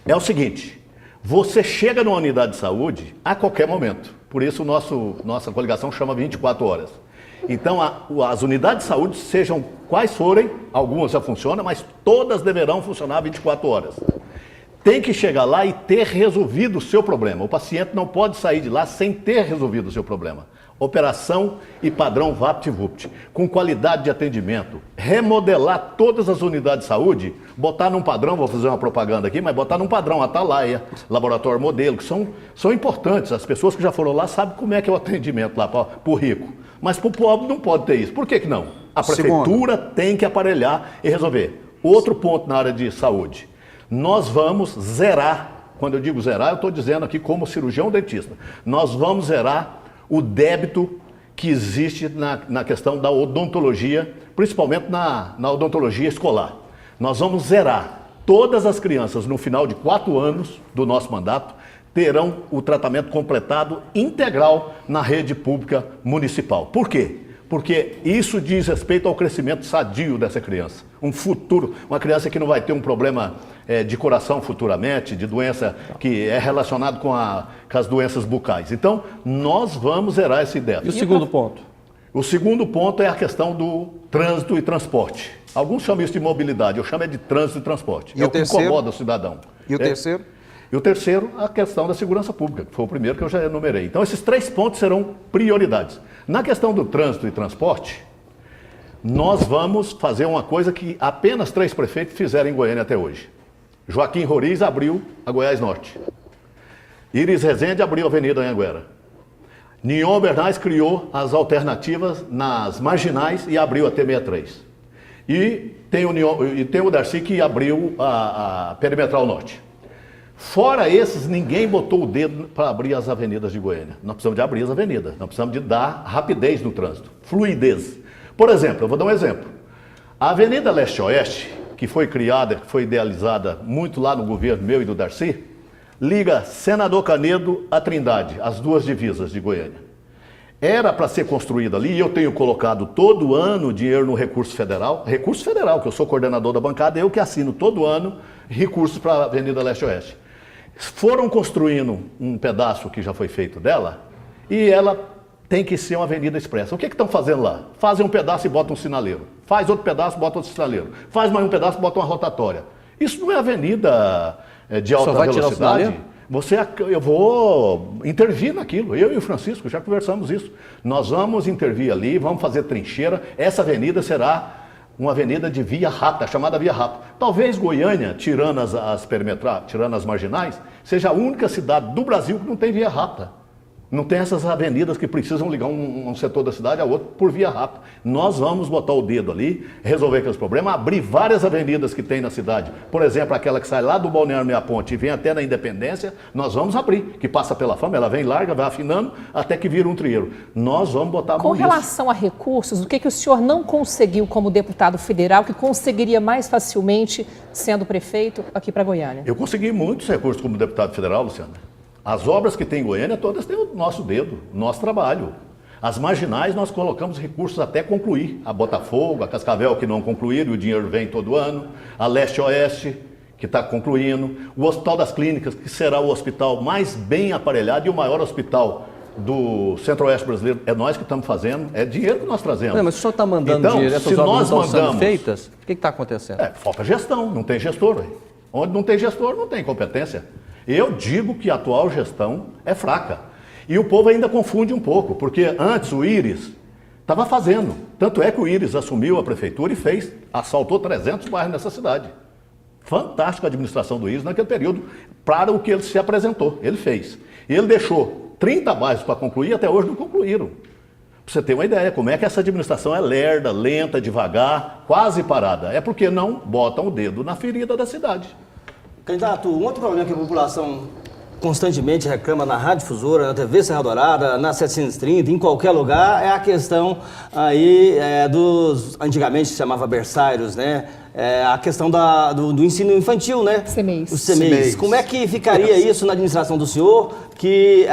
É o seguinte, você chega numa unidade de saúde a qualquer momento. Por isso nossa coligação chama 24 horas. Então as unidades de saúde, sejam quais forem, algumas já funcionam, mas todas deverão funcionar 24 horas. Tem que chegar lá e ter resolvido o seu problema. O paciente não pode sair de lá sem ter resolvido o seu problema. Operação e padrão VaptVupt, com qualidade de atendimento. Remodelar todas as unidades de saúde, botar num padrão, vou fazer uma propaganda aqui, mas botar num padrão, Atalaia, Laboratório Modelo, que são importantes. As pessoas que já foram lá sabem como é que é o atendimento lá para o rico. Mas para o pobre não pode ter isso. Por que não? A prefeitura tem que aparelhar e resolver. Outro ponto na área de saúde. Nós vamos zerar, quando eu digo zerar, eu estou dizendo aqui como cirurgião dentista, nós vamos zerar o débito que existe na questão da odontologia, principalmente na odontologia escolar. Nós vamos zerar. Todas as crianças, no final de 4 anos do nosso mandato, terão o tratamento completado integral na rede pública municipal. Por quê? Porque isso diz respeito ao crescimento sadio dessa criança. Um futuro, uma criança que não vai ter um problema de coração futuramente, de doença que é relacionado com as doenças bucais. Então, nós vamos zerar essa ideia. E o segundo ponto? O segundo ponto é a questão do trânsito e transporte. Alguns chamam isso de mobilidade, eu chamo de trânsito e transporte. E o terceiro? Incomoda o cidadão. E o terceiro? E o terceiro, a questão da segurança pública, que foi o primeiro que eu já enumerei. Então, esses 3 pontos serão prioridades. Na questão do trânsito e transporte, nós vamos fazer uma coisa que apenas 3 prefeitos fizeram em Goiânia até hoje. Joaquim Roriz abriu a Goiás Norte. Íris Rezende abriu a Avenida Anhanguera. Nion Bernais criou as alternativas nas marginais e abriu a T63. E tem o Darcy que abriu a Perimetral Norte. Fora esses, ninguém botou o dedo para abrir as avenidas de Goiânia. Nós precisamos de abrir as avenidas, nós precisamos de dar rapidez no trânsito, fluidez. Por exemplo, eu vou dar um exemplo. A Avenida Leste-Oeste, que foi criada, que foi idealizada muito lá no governo meu e do Darcy, liga Senador Canedo a Trindade, as 2 divisas de Goiânia. Era para ser construída ali, e eu tenho colocado todo ano dinheiro no recurso federal, que eu sou coordenador da bancada, eu que assino todo ano recursos para a Avenida Leste-Oeste. Foram construindo um pedaço que já foi feito dela, e ela tem que ser uma avenida expressa. O que estão fazendo lá? Fazem um pedaço e botam um sinaleiro. Faz outro pedaço e botam outro sinaleiro. Faz mais um pedaço e botam uma rotatória. Isso não é avenida de alta velocidade. Eu vou intervir naquilo. Eu e o Francisco já conversamos isso. Nós vamos intervir ali, vamos fazer trincheira. Essa avenida será uma avenida de via rápida, chamada via rápida. Talvez Goiânia, tirando tirando as marginais, seja a única cidade do Brasil que não tem via rápida. Não tem essas avenidas que precisam ligar um setor da cidade a outro por via rápida. Nós vamos botar o dedo ali, resolver aqueles problemas, abrir várias avenidas que tem na cidade. Por exemplo, aquela que sai lá do Balneário Meia Ponte e vem até na Independência, nós vamos abrir, que passa pela Fama, ela vem larga, vai afinando, até que vira um trieiro. Nós vamos botar a mão nisso. Com relação a recursos, o que o senhor não conseguiu como deputado federal, que conseguiria mais facilmente sendo prefeito aqui para Goiânia? Eu consegui muitos recursos como deputado federal, Luciana. As obras que tem em Goiânia, todas têm o nosso dedo, o nosso trabalho. As marginais, nós colocamos recursos até concluir. A Botafogo, a Cascavel, que não concluíram, e o dinheiro vem todo ano. A Leste-Oeste, que está concluindo. O Hospital das Clínicas, que será o hospital mais bem aparelhado e o maior hospital do Centro-Oeste brasileiro. É nós que estamos fazendo, é dinheiro que nós trazemos. Não, mas o senhor está mandando dinheiro, essas obras não estão sendo feitas? O que está acontecendo? Falta gestão, não tem gestor. Onde não tem gestor, não tem competência. Eu digo que a atual gestão é fraca. E o povo ainda confunde um pouco, porque antes o Íris Estava fazendo. Tanto é que o Íris assumiu a prefeitura e assaltou 300 bairros nessa cidade. Fantástica a administração do Íris naquele período, para o que ele se apresentou. Ele fez. E ele deixou 30 bairros para concluir e até hoje não concluíram. Para você ter uma ideia, como é que essa administração é lerda, lenta, devagar, quase parada. É porque não botam o dedo na ferida da cidade. Candidato, um outro problema que a população constantemente reclama na Rádio Difusora, na TV Serra Dourada, na 730, em qualquer lugar, é a questão aí antigamente se chamava berçários, né? A questão do ensino infantil, né? CMEIs. Os CMEIs. Como é que ficaria isso na administração do senhor? Que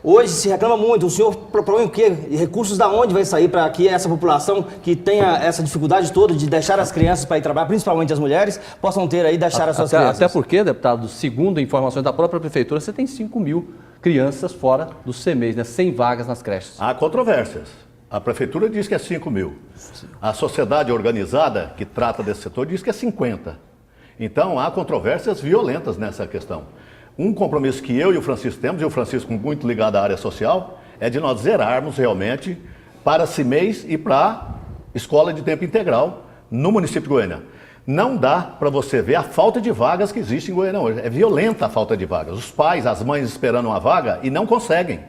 hoje se reclama muito. O senhor propõe o quê? Recursos da onde vai sair para que essa população que tenha essa dificuldade toda de deixar as crianças para ir trabalhar, principalmente as mulheres, possam ter aí, deixar as suas crianças? Até porque, deputado, segundo informações da própria prefeitura, você tem 5 mil crianças fora dos CMEIs, né? 100 vagas nas creches. Há controvérsias. A prefeitura diz que é 5 mil. A sociedade organizada que trata desse setor diz que é 50. Então, há controvérsias violentas nessa questão. Um compromisso que eu e o Francisco temos, e o Francisco muito ligado à área social, é de nós zerarmos realmente para CMEIs e para escola de tempo integral no município de Goiânia. Não dá para você ver a falta de vagas que existe em Goiânia hoje. É violenta a falta de vagas. Os pais, as mães esperando uma vaga e não conseguem.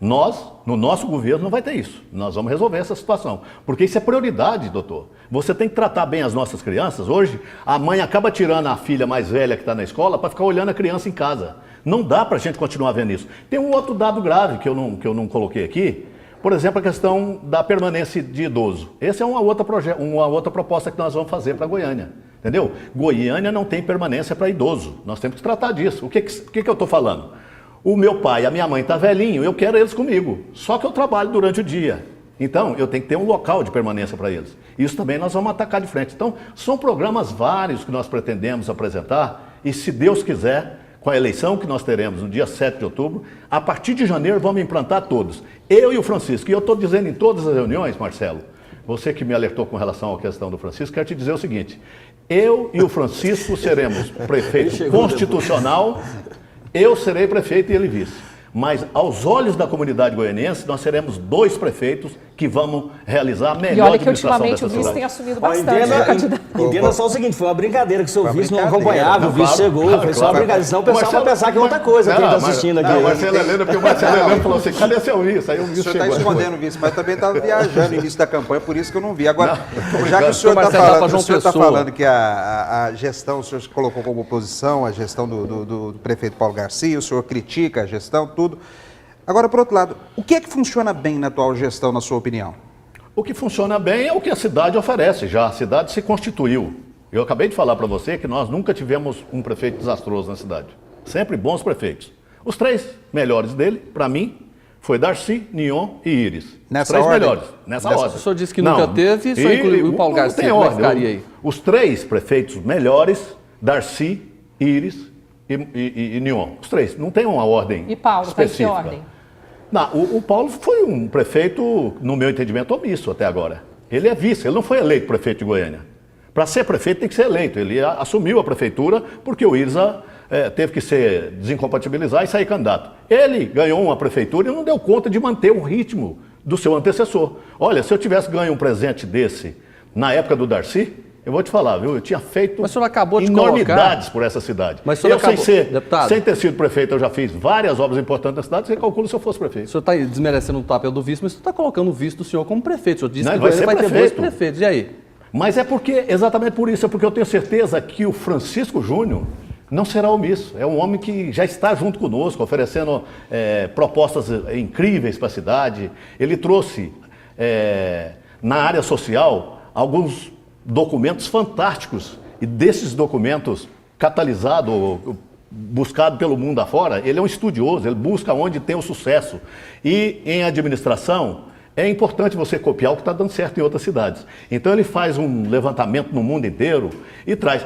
Nós, no nosso governo, não vai ter isso. Nós vamos resolver essa situação. Porque isso é prioridade, doutor. Você tem que tratar bem as nossas crianças. Hoje, a mãe acaba tirando a filha mais velha que está na escola para ficar olhando a criança em casa. Não dá para a gente continuar vendo isso. Tem um outro dado grave que eu não coloquei aqui. Por exemplo, a questão da permanência de idoso. Essa é uma outra proposta que nós vamos fazer para Goiânia. Entendeu? Goiânia não tem permanência para idoso. Nós temos que tratar disso. O que eu estou falando? O meu pai e a minha mãe estão velhinho, eu quero eles comigo. Só que eu trabalho durante o dia. Então, eu tenho que ter um local de permanência para eles. Isso também nós vamos atacar de frente. Então, são programas vários que nós pretendemos apresentar. E se Deus quiser, com a eleição que nós teremos no dia 7 de outubro, a partir de janeiro vamos implantar todos. Eu e o Francisco. E eu estou dizendo em todas as reuniões, Marcelo, você que me alertou com relação à questão do Francisco, quero te dizer o seguinte. Eu e o Francisco seremos prefeito constitucional. Eu serei prefeito e ele vice. Mas, aos olhos da comunidade goianiense, nós seremos 2 prefeitos que vamos realizar a melhor administração dessa cidade. E olha que ultimamente o vice tem assumido bastante. Entenda só o seguinte, foi uma brincadeira que o seu vice não acompanhava, o vice chegou, foi só uma brincadeira, senão o pessoal vai pensar que é outra coisa quem está assistindo aqui. Não, o Marcelo Helena, porque o Marcelo Helena falou assim, cadê seu vice? Aí o vice chegou. O senhor está escondendo o vice, mas também estava viajando no início da campanha, por isso que eu não vi. Agora, já que o senhor está falando que a gestão, o senhor colocou como oposição a gestão do prefeito Paulo Garcia, o senhor critica a gestão, tudo. Agora, por outro lado, o que é que funciona bem na atual gestão, na sua opinião? O que funciona bem é o que a cidade oferece já. A cidade se constituiu. Eu acabei de falar para você que nós nunca tivemos um prefeito desastroso na cidade. Sempre bons prefeitos. Os 3 melhores dele, para mim, foi Darcy, Nion e Íris. Nessa 3 ordem? melhores. Nessa ordem. O senhor disse que nunca teve, só incluiu o Paulo Garcia. Como é que ficaria aí? Os 3 prefeitos melhores, Darcy, Íris e Nion. Os 3. Não tem uma ordem E Paulo, está em que específica. ordem? Não, o Paulo foi um prefeito, no meu entendimento, omisso até agora. Ele é vice, ele não foi eleito prefeito de Goiânia. Para ser prefeito tem que ser eleito. Ele assumiu a prefeitura porque o Irza teve que se desincompatibilizar e sair candidato. Ele ganhou uma prefeitura e não deu conta de manter o ritmo do seu antecessor. Olha, se eu tivesse ganho um presente desse na época do Darcy, eu vou te falar, viu? Eu tinha feito enormidades por essa cidade. Mas eu, sem ter sido prefeito, eu já fiz várias obras importantes na cidade, você calcula se eu fosse prefeito. O senhor está desmerecendo o papel do vice, mas o senhor está colocando o vice do senhor como prefeito. O senhor disse não, que vai ser vai ter 2 prefeito. prefeitos. E aí? Mas é porque, exatamente por isso, é porque eu tenho certeza que o Francisco Júnior não será omisso. É um homem que já está junto conosco, oferecendo propostas incríveis para a cidade. Ele trouxe, na área social, alguns documentos fantásticos, e desses documentos catalisados, buscado pelo mundo afora, ele é um estudioso, ele busca onde tem o sucesso. E em administração, é importante você copiar o que está dando certo em outras cidades. Então ele faz um levantamento no mundo inteiro e traz.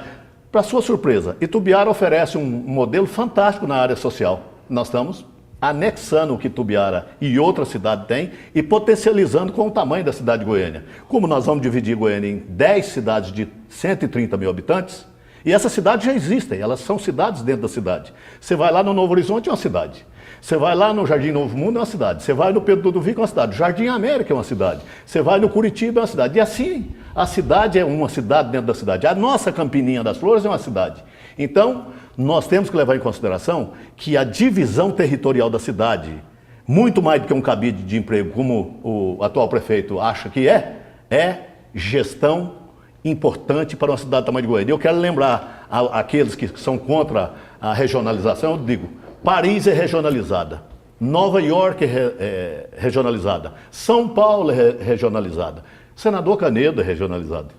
Para sua surpresa, Itubiara oferece um modelo fantástico na área social. Nós estamos anexando o que Itubiara e outra cidade tem e potencializando com o tamanho da cidade de Goiânia. Como nós vamos dividir Goiânia em 10 cidades de 130 mil habitantes, E essas cidades já existem, elas são cidades dentro da cidade. Você vai lá no Novo Horizonte, é uma cidade. Você vai lá no Jardim Novo Mundo, é uma cidade. Você vai no Pedro do Vico, é uma cidade. Jardim América é uma cidade. Você vai no Curitiba, é uma cidade. E assim, a cidade é uma cidade dentro da cidade. A nossa Campininha das Flores é uma cidade. Então, nós temos que levar em consideração que a divisão territorial da cidade, muito mais do que um cabide de emprego, como o atual prefeito acha que é gestão importante para uma cidade do tamanho de Goiânia. Eu quero lembrar aqueles que são contra a regionalização, eu digo, Paris é regionalizada, Nova York é regionalizada, São Paulo é regionalizada, Senador Canedo é regionalizado.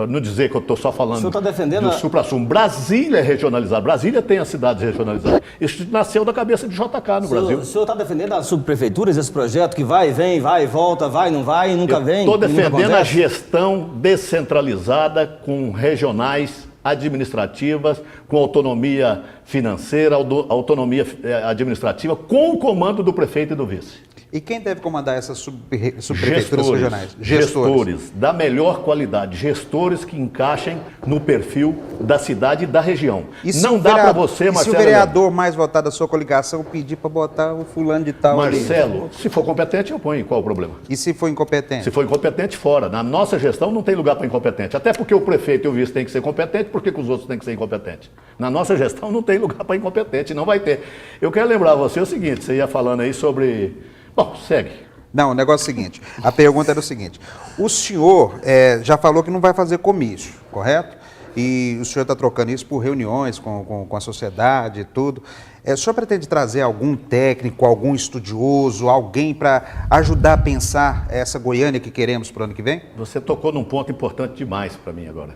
Não dizer que eu estou só falando tá defendendo do supra-sumo. Brasília é regionalizada. Brasília tem as cidades regionalizadas. Isso nasceu da cabeça de JK no Brasil. O senhor está defendendo as subprefeituras, esse projeto que vai, vem, vai, volta, vai, não vai, nunca vem? Estou defendendo a gestão descentralizada com regionais administrativas, com autonomia financeira, autonomia administrativa, com o comando do prefeito e do vice. E quem deve comandar essas subprefeituras regionais? Gestores da melhor qualidade, gestores que encaixem no perfil da cidade e da região. Não dá para você, Marcelo... se o vereador mais votado da sua coligação pedir para botar o fulano de tal Marcelo, ali? se for competente, eu ponho. Qual o problema? E se for incompetente? Se for incompetente, fora. Na nossa gestão não tem lugar para incompetente. Até porque o prefeito e o vice têm que ser competentes, por que os outros têm que ser incompetentes? Na nossa gestão não tem lugar para incompetente, não vai ter. Eu quero lembrar você o seguinte, você ia falando aí sobre... Bom, segue. Não, o negócio é o seguinte, a pergunta era o seguinte, o senhor já falou que não vai fazer comício, correto? E o senhor está trocando isso por reuniões com a sociedade e tudo. O senhor pretende trazer algum técnico, algum estudioso, alguém para ajudar a pensar essa Goiânia que queremos para o ano que vem? Você tocou num ponto importante demais para mim agora.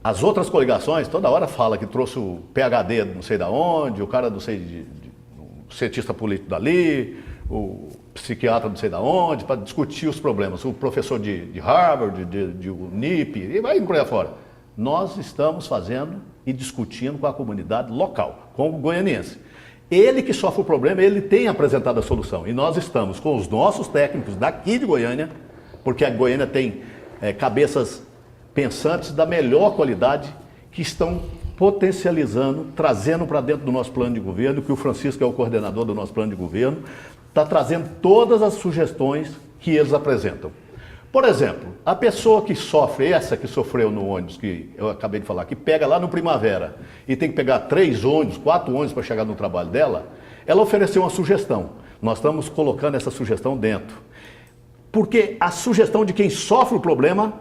As outras coligações, toda hora fala que trouxe o PhD não sei da onde, o cara não sei o cientista político dali, o psiquiatra não sei da onde, para discutir os problemas, o professor de Harvard, de UNIP, e vai por aí fora. Nós estamos fazendo e discutindo com a comunidade local, com o goianiense. Ele que sofre o problema, ele tem apresentado a solução. E nós estamos com os nossos técnicos daqui de Goiânia, porque a Goiânia tem cabeças pensantes da melhor qualidade, que estão potencializando, trazendo para dentro do nosso plano de governo, que o Francisco é o coordenador do nosso plano de governo, está trazendo todas as sugestões que eles apresentam. Por exemplo, a pessoa que sofre, essa que sofreu no ônibus, que eu acabei de falar, que pega lá no Primavera e tem que pegar 3 ônibus, 4 ônibus para chegar no trabalho dela, ela ofereceu uma sugestão. Nós estamos colocando essa sugestão dentro. Porque a sugestão de quem sofre o problema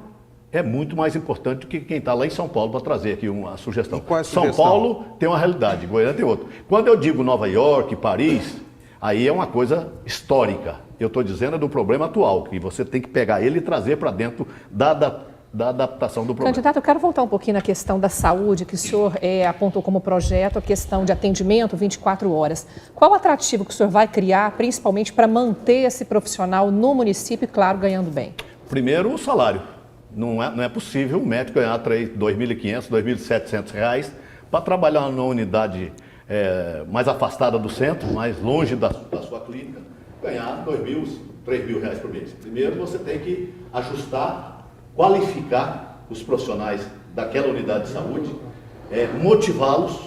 é muito mais importante do que quem está lá em São Paulo para trazer aqui uma sugestão. E qual é a sugestão? São Paulo tem uma realidade, Goiânia tem outra. Quando eu digo Nova York, Paris, aí é uma coisa histórica. Eu estou dizendo do problema atual, que você tem que pegar ele e trazer para dentro da adaptação do problema. Candidato, eu quero voltar um pouquinho na questão da saúde, que o senhor apontou como projeto, a questão de atendimento 24 horas. Qual o atrativo que o senhor vai criar, principalmente para manter esse profissional no município e, claro, ganhando bem? Primeiro, o salário. Não é possível um médico ganhar R$ 2.500, R$ 2.700 para trabalhar numa unidade mais afastada do centro, mais longe da sua clínica, ganhar R$ 2.000, R$ 3.000 por mês. Primeiro, você tem que ajustar, qualificar os profissionais daquela unidade de saúde, motivá-los,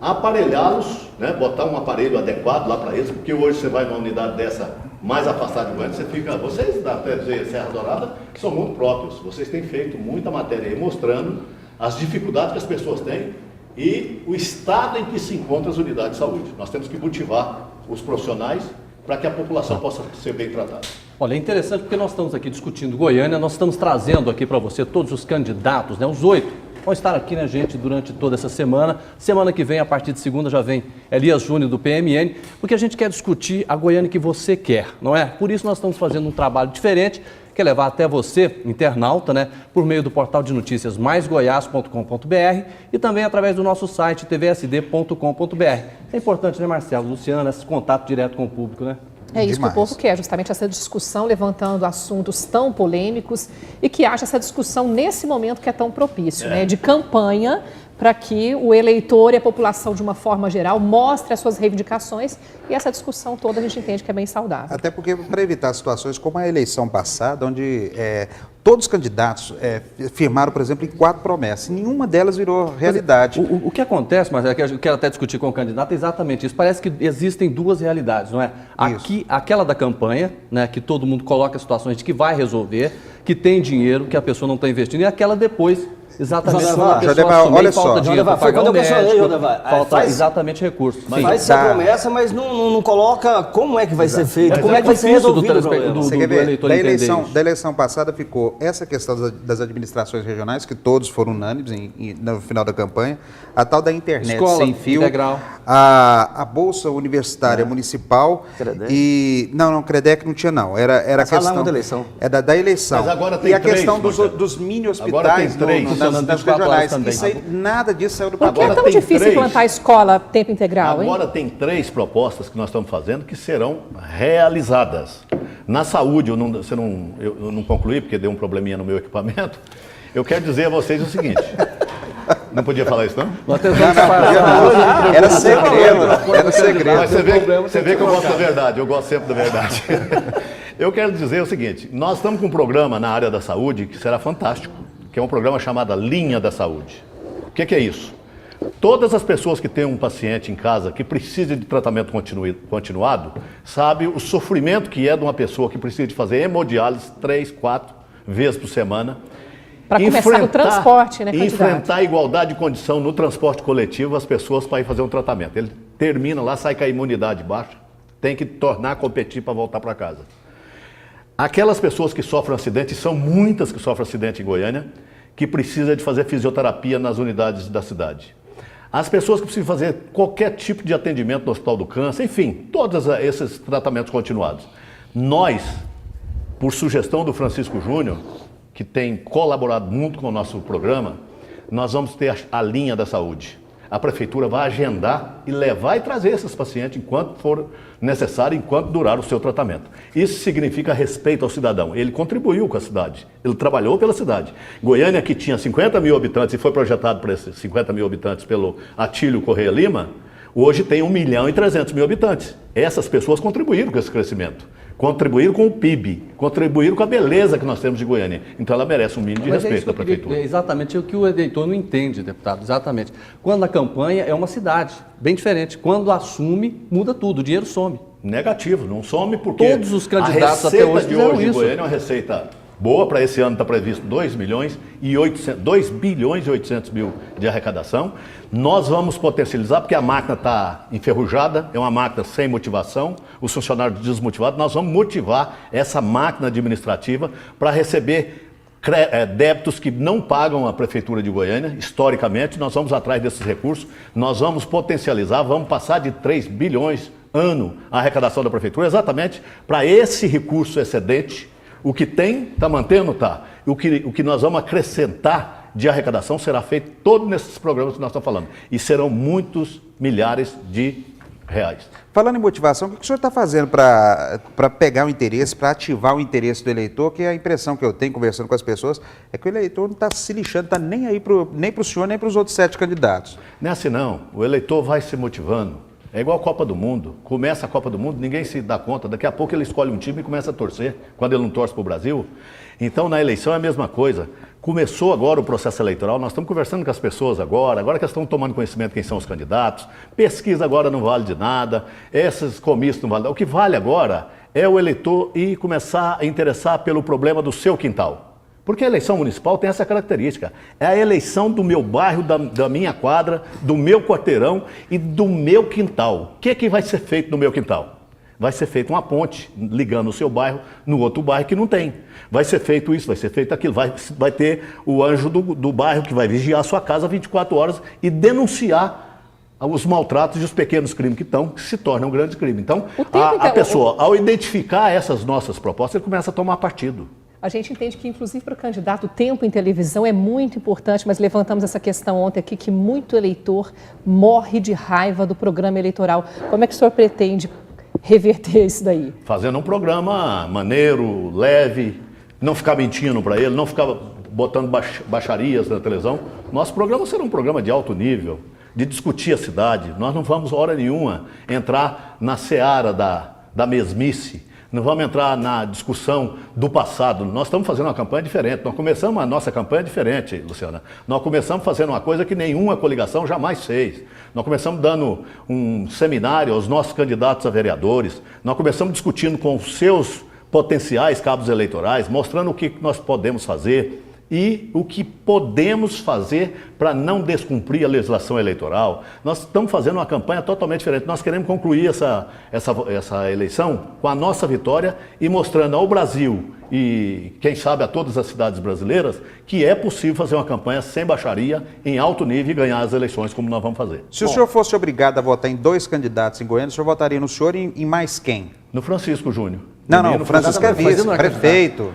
aparelhá-los, né, botar um aparelho adequado lá para eles, porque hoje você vai numa unidade dessa mais afastada de Goiânia, vocês da TVZ Serra Dourada são muito próprios, vocês têm feito muita matéria aí mostrando as dificuldades que as pessoas têm e o estado em que se encontram as unidades de saúde. Nós temos que motivar os profissionais para que a população possa ser bem tratada. Olha, é interessante porque nós estamos aqui discutindo Goiânia, nós estamos trazendo aqui para você todos os candidatos, né, os 8, vão estar aqui, né, gente, durante toda essa semana. Semana que vem, a partir de segunda, já vem Elias Júnior do PMN, porque a gente quer discutir a Goiânia que você quer, não é? Por isso nós estamos fazendo um trabalho diferente, que é levar até você, internauta, né, por meio do portal de notícias maisgoias.com.br e também através do nosso site tvsd.com.br. É importante, né, Marcelo, Luciana, esse contato direto com o público, né? É isso Demais. que o povo quer, justamente essa discussão, levantando assuntos tão polêmicos e que haja essa discussão nesse momento que é tão propício, né, de campanha, para que o eleitor e a população, de uma forma geral, mostre as suas reivindicações e essa discussão toda a gente entende que é bem saudável. Até porque para evitar situações como a eleição passada, onde todos os candidatos firmaram, por exemplo, em 4 promessas. Nenhuma delas virou realidade. O que acontece, mas que eu quero até discutir com o candidato, é exatamente isso. Parece que existem 2 realidades, não é? Aquela da campanha, né, que todo mundo coloca situações de que vai resolver, que tem dinheiro, que a pessoa não está investindo, e aquela depois, exatamente quando a pessoa Jodevar, assume, olha falta só. dinheiro para pagar o médico, falta faz exatamente recursos. Sim. Faz essa promessa, mas não coloca como é que vai ser feito, como é que vai ser difícil resolvido o problema. Você quer ver? eleitor entender isso. Da eleição passada ficou essa questão das administrações regionais, que todos foram unânimes no final da campanha, a tal da internet Escola sem fio, integral. a Bolsa Universitária Municipal Credec. e... Não, Credec não tinha não, era a Mas fala questão... da eleição. É da eleição. Mas agora tem e a 3, questão Marcelo. dos mini Agora tem hospitais 3. nas regionais. também. Isso aí, nada disso saiu do Por que papel. é tão tem difícil 3. implantar a escola tempo integral, hein? Agora tem 3 propostas que nós estamos fazendo que serão realizadas. Na saúde, eu não concluí porque deu um probleminha no meu equipamento. Eu quero dizer a vocês o seguinte. Não podia falar isso, não? Nós tentamos disfarçar. Era segredo, era segredo. Mas você vê que eu gosto da verdade, eu gosto sempre da verdade. Eu quero dizer o seguinte, nós estamos com um programa na área da saúde que será fantástico, que é um programa chamado Linha da Saúde. O que é isso? Todas as pessoas que têm um paciente em casa que precisa de tratamento continuado, sabe o sofrimento que é de uma pessoa que precisa de fazer hemodiálise 3, 4 vezes por semana. Para começar no transporte, né, candidato? Enfrentar a igualdade de condição no transporte coletivo, as pessoas para ir fazer um tratamento. Ele termina lá, sai com a imunidade baixa, tem que tornar a competir para voltar para casa. Aquelas pessoas que sofrem acidente, são muitas que sofrem acidente em Goiânia, que precisam de fazer fisioterapia nas unidades da cidade. As pessoas que precisam fazer qualquer tipo de atendimento no Hospital do Câncer, enfim, todos esses tratamentos continuados. Nós, por sugestão do Francisco Júnior, que tem colaborado muito com o nosso programa, nós vamos ter a linha da saúde. A prefeitura vai agendar e levar e trazer esses pacientes enquanto for necessário, enquanto durar o seu tratamento. Isso significa respeito ao cidadão. Ele contribuiu com a cidade, ele trabalhou pela cidade. Goiânia, que tinha 50 mil habitantes e foi projetado para esses 50 mil habitantes pelo Atílio Correia Lima, hoje tem 1.300.000 habitantes. Essas pessoas contribuíram com esse crescimento. Contribuíram com o PIB, contribuíram com a beleza que nós temos de Goiânia. Então ela merece um mínimo de respeito da prefeitura. É exatamente o que o eleitor não entende, deputado, exatamente. Quando a campanha é uma cidade, bem diferente. Quando assume, muda tudo, o dinheiro some. Negativo, não some porque todos os candidatos a até hoje receita de fizeram hoje em isso. Goiânia é uma receita boa, para esse ano está previsto 2 bilhões e 800 mil de arrecadação. Nós vamos potencializar, porque a máquina está enferrujada, é uma máquina sem motivação, os funcionários desmotivados, nós vamos motivar essa máquina administrativa para receber débitos que não pagam a Prefeitura de Goiânia, historicamente, nós vamos atrás desses recursos, nós vamos potencializar, vamos passar de 3 bilhões ano a arrecadação da Prefeitura, exatamente para esse recurso excedente. O que tem, está mantendo, está. O que nós vamos acrescentar de arrecadação será feito todo nesses programas que nós estamos falando. E serão muitos milhares de reais. Falando em motivação, o que o senhor está fazendo para pegar o interesse, para ativar o interesse do eleitor? Que a impressão que eu tenho conversando com as pessoas é que o eleitor não está se lixando, está nem aí nem para o senhor, nem para os outros 7 candidatos. Não é assim não. O eleitor vai se motivando. É igual a Copa do Mundo. Começa a Copa do Mundo, ninguém se dá conta. Daqui a pouco ele escolhe um time e começa a torcer, quando ele não torce para o Brasil. Então, na eleição é a mesma coisa. Começou agora o processo eleitoral, nós estamos conversando com as pessoas agora que elas estão tomando conhecimento de quem são os candidatos. Pesquisa agora não vale de nada, esses comícios não valem. O que vale agora é o eleitor ir começar a interessar pelo problema do seu quintal. Porque a eleição municipal tem essa característica. É a eleição do meu bairro, da minha quadra, do meu quarteirão e do meu quintal. O que vai ser feito no meu quintal? Vai ser feita uma ponte ligando o seu bairro no outro bairro que não tem. Vai ser feito isso, vai ser feito aquilo. Vai ter o anjo do bairro que vai vigiar a sua casa 24 horas e denunciar os maltratos e os pequenos crimes que se tornam grandes crimes. Então, a pessoa, ao identificar essas nossas propostas, ele começa a tomar partido. A gente entende que, inclusive, para o candidato, o tempo em televisão é muito importante, mas levantamos essa questão ontem aqui, que muito eleitor morre de raiva do programa eleitoral. Como é que o senhor pretende reverter isso daí? Fazendo um programa maneiro, leve, não ficar mentindo para ele, não ficar botando baixarias na televisão. Nosso programa será um programa de alto nível, de discutir a cidade. Nós não vamos, hora nenhuma, entrar na seara da mesmice. Não vamos entrar na discussão do passado. Nós estamos fazendo uma campanha diferente. Nós começamos a nossa campanha diferente, Luciana. Nós começamos fazendo uma coisa que nenhuma coligação jamais fez. Nós começamos dando um seminário aos nossos candidatos a vereadores. Nós começamos discutindo com os seus potenciais cabos eleitorais, mostrando o que nós podemos fazer e o que podemos fazer para não descumprir a legislação eleitoral. Nós estamos fazendo uma campanha totalmente diferente. Nós queremos concluir essa eleição com a nossa vitória e mostrando ao Brasil e, quem sabe, a todas as cidades brasileiras que é possível fazer uma campanha sem baixaria, em alto nível e ganhar as eleições como nós vamos fazer. Se o senhor fosse obrigado a votar em 2 candidatos em Goiânia, o senhor votaria no senhor e em mais quem? No Francisco Júnior. Não, Francisco é vice, prefeito.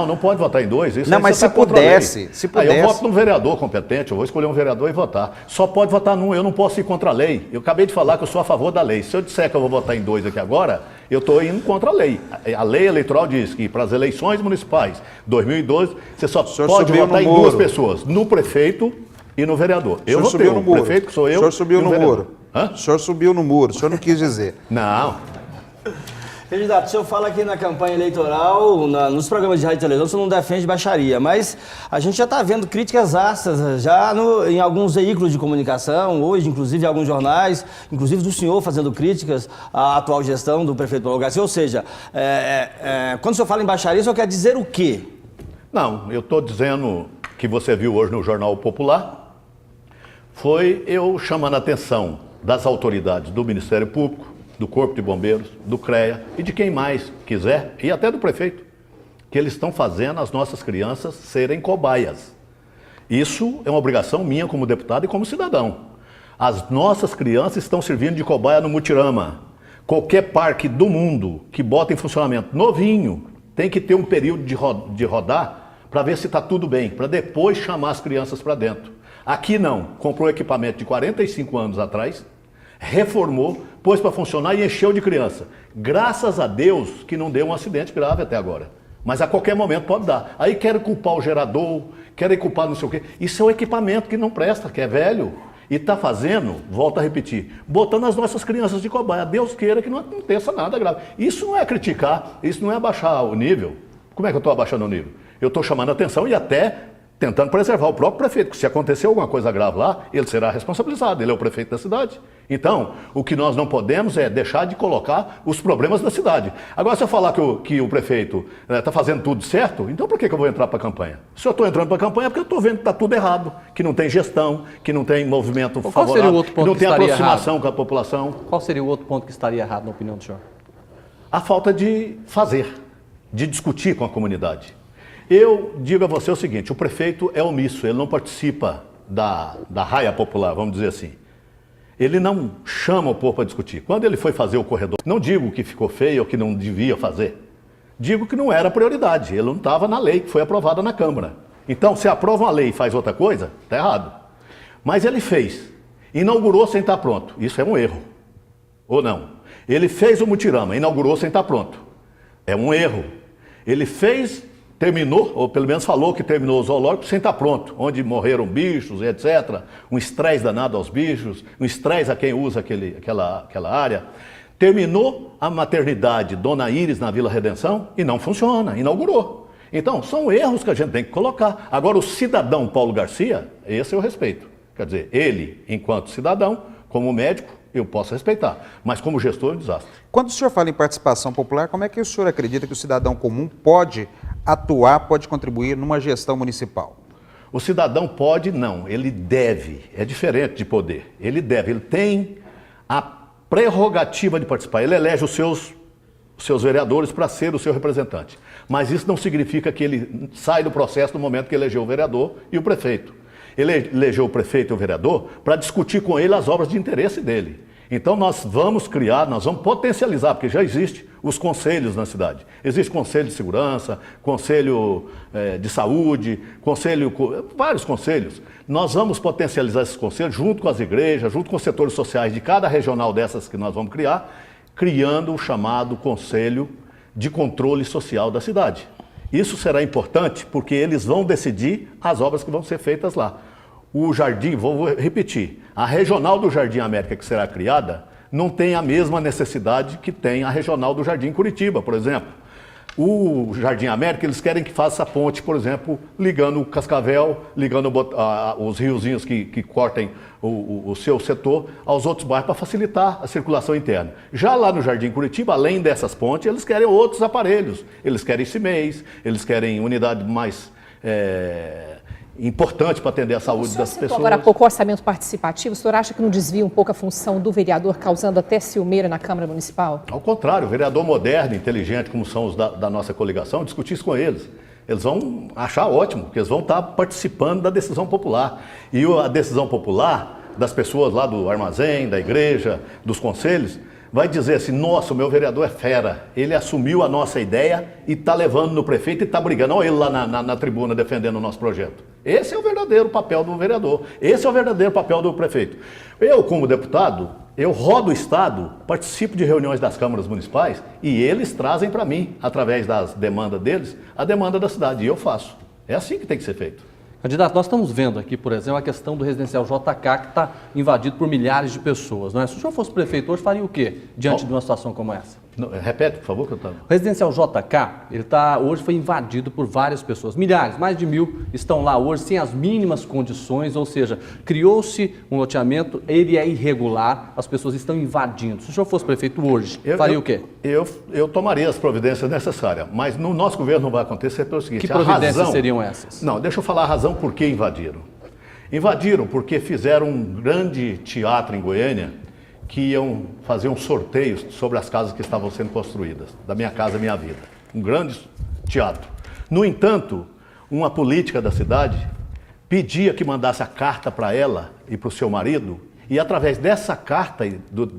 Não pode votar em 2. Isso não, mas se pudesse, eu voto num vereador competente, eu vou escolher um vereador e votar. Só pode votar num, eu não posso ir contra a lei. Eu acabei de falar que eu sou a favor da lei. Se eu disser que eu vou votar em 2 aqui agora, eu estou indo contra a lei. A lei eleitoral diz que para as eleições municipais 2012, você só pode votar em 2 pessoas, no prefeito e no vereador. Eu votei no prefeito, que sou eu. O senhor subiu no muro. Hã? O senhor subiu no muro, o senhor não quis dizer. Não. Candidato, o senhor fala que na campanha eleitoral, nos programas de rádio e televisão, o senhor não defende baixaria, mas a gente já está vendo críticas ácidas já em alguns veículos de comunicação, hoje, inclusive em alguns jornais, inclusive do senhor fazendo críticas à atual gestão do prefeito Paulo Garcia. Ou seja, quando o senhor fala em baixaria, o senhor quer dizer o quê? Não, eu estou dizendo que você viu hoje no Jornal Popular, foi eu chamando a atenção das autoridades do Ministério Público, do Corpo de Bombeiros, do CREA e de quem mais quiser, e até do prefeito, que eles estão fazendo as nossas crianças serem cobaias. Isso é uma obrigação minha como deputado e como cidadão. As nossas crianças estão servindo de cobaia no Mutirama. Qualquer parque do mundo que bota em funcionamento novinho tem que ter um período de rodar para ver se está tudo bem, para depois chamar as crianças para dentro. Aqui não, comprou equipamento de 45 anos atrás, reformou, pôs para funcionar e encheu de criança. Graças a Deus que não deu um acidente grave até agora. Mas a qualquer momento pode dar. Aí querem culpar o gerador, querem culpar não sei o quê. Isso é um equipamento que não presta, que é velho. E está fazendo, volto a repetir, botando as nossas crianças de cobaia. Deus queira que não aconteça nada grave. Isso não é criticar, isso não é abaixar o nível. Como é que eu estou abaixando o nível? Eu estou chamando a atenção e até tentando preservar o próprio prefeito, que se acontecer alguma coisa grave lá, ele será responsabilizado, ele é o prefeito da cidade. Então, o que nós não podemos é deixar de colocar os problemas da cidade. Agora, se eu falar que o prefeito está fazendo tudo certo, então por que eu vou entrar para a campanha? Se eu estou entrando para a campanha é porque eu estou vendo que está tudo errado, que não tem gestão, que não tem movimento favorável, qual seria o outro ponto que não que tem estaria aproximação errado? Com a população. Qual seria o outro ponto que estaria errado, na opinião do senhor? A falta de fazer, de discutir com a comunidade. Eu digo a você o seguinte, o prefeito é omisso, ele não participa da raia popular, vamos dizer assim. Ele não chama o povo para discutir. Quando ele foi fazer o corredor, não digo que ficou feio ou que não devia fazer. Digo que não era prioridade, ele não estava na lei que foi aprovada na Câmara. Então, se aprova uma lei e faz outra coisa, está errado. Mas ele fez, inaugurou sem estar pronto, isso é um erro. Ou não? Ele fez o Mutirama, inaugurou sem estar pronto. É um erro. Ele fez... terminou, ou pelo menos falou que terminou o zoológico sem estar pronto, onde morreram bichos, etc. Um estresse danado aos bichos, um estresse a quem usa aquela área. Terminou a maternidade Dona Íris na Vila Redenção e não funciona, inaugurou. Então, são erros que a gente tem que colocar. Agora, o cidadão Paulo Garcia, esse eu respeito. Quer dizer, ele, enquanto cidadão, como médico, eu posso respeitar, mas como gestor é um desastre. Quando o senhor fala em participação popular, como é que o senhor acredita que o cidadão comum pode atuar, pode contribuir numa gestão municipal? O cidadão pode, não, ele deve, é diferente de poder. Ele deve, ele tem a prerrogativa de participar, ele elege os seus vereadores para ser o seu representante. Mas isso não significa que ele sai do processo no momento que elegeu o vereador e o prefeito. Ele elegeu o prefeito e o vereador para discutir com ele as obras de interesse dele. Então nós vamos criar, nós vamos potencializar, porque já existe os conselhos na cidade. Existe conselho de segurança, conselho de saúde, vários conselhos. Nós vamos potencializar esses conselhos junto com as igrejas, junto com os setores sociais de cada regional dessas que nós vamos criar, criando o chamado Conselho de Controle Social da cidade. Isso será importante porque eles vão decidir as obras que vão ser feitas lá. O Jardim, vou repetir, a regional do Jardim América que será criada não tem a mesma necessidade que tem a regional do Jardim Curitiba, por exemplo. O Jardim América, eles querem que faça a ponte, por exemplo, ligando o Cascavel, ligando os riozinhos que cortem o seu setor aos outros bairros para facilitar a circulação interna. Já lá no Jardim Curitiba, além dessas pontes, eles querem outros aparelhos. Eles querem CIMEIs, eles querem unidade mais importante para atender a saúde das pessoas. Agora há pouco o orçamento participativo, o senhor acha que não desvia um pouco a função do vereador, causando até ciumeira na Câmara Municipal? Ao contrário, o vereador moderno, inteligente, como são os da nossa coligação, discutir isso com eles. Eles vão achar ótimo, porque eles vão estar participando da decisão popular. E a decisão popular das pessoas lá do armazém, da igreja, dos conselhos, vai dizer assim, nossa, o meu vereador é fera, ele assumiu a nossa ideia e está levando no prefeito e está brigando. Olha ele lá na tribuna defendendo o nosso projeto. Esse é o verdadeiro papel do vereador, esse é o verdadeiro papel do prefeito. Eu, como deputado, eu rodo o Estado, participo de reuniões das câmaras municipais e eles trazem para mim, através das demandas deles, a demanda da cidade, e eu faço. É assim que tem que ser feito. Candidato, nós estamos vendo aqui, por exemplo, a questão do residencial JK, que está invadido por milhares de pessoas, não é? Se o senhor fosse prefeito hoje, faria o quê diante de uma situação como essa? Não, repete, por favor, que eu estava... O residencial JK, hoje foi invadido por várias pessoas, milhares, mais de 1.000 estão lá hoje sem as mínimas condições, ou seja, criou-se um loteamento, ele é irregular, as pessoas estão invadindo. Se o senhor fosse prefeito hoje, faria o quê? Eu tomaria as providências necessárias, mas no nosso governo não vai acontecer pelo seguinte... Que providências seriam essas? Não, deixa eu falar a razão por que invadiram. Invadiram porque fizeram um grande teatro em Goiânia, que iam fazer um sorteio sobre as casas que estavam sendo construídas, da Minha Casa Minha Vida. Um grande teatro. No entanto, uma política da cidade pedia que mandasse a carta para ela e para o seu marido, e através dessa carta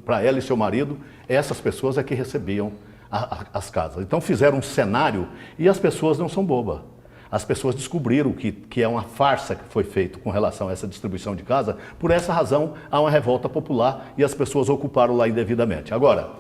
para ela e seu marido, essas pessoas é que recebiam as casas. Então fizeram um cenário e as pessoas não são bobas. As pessoas descobriram que é uma farsa que foi feita com relação a essa distribuição de casa. Por essa razão, há uma revolta popular e as pessoas ocuparam lá indevidamente. Agora,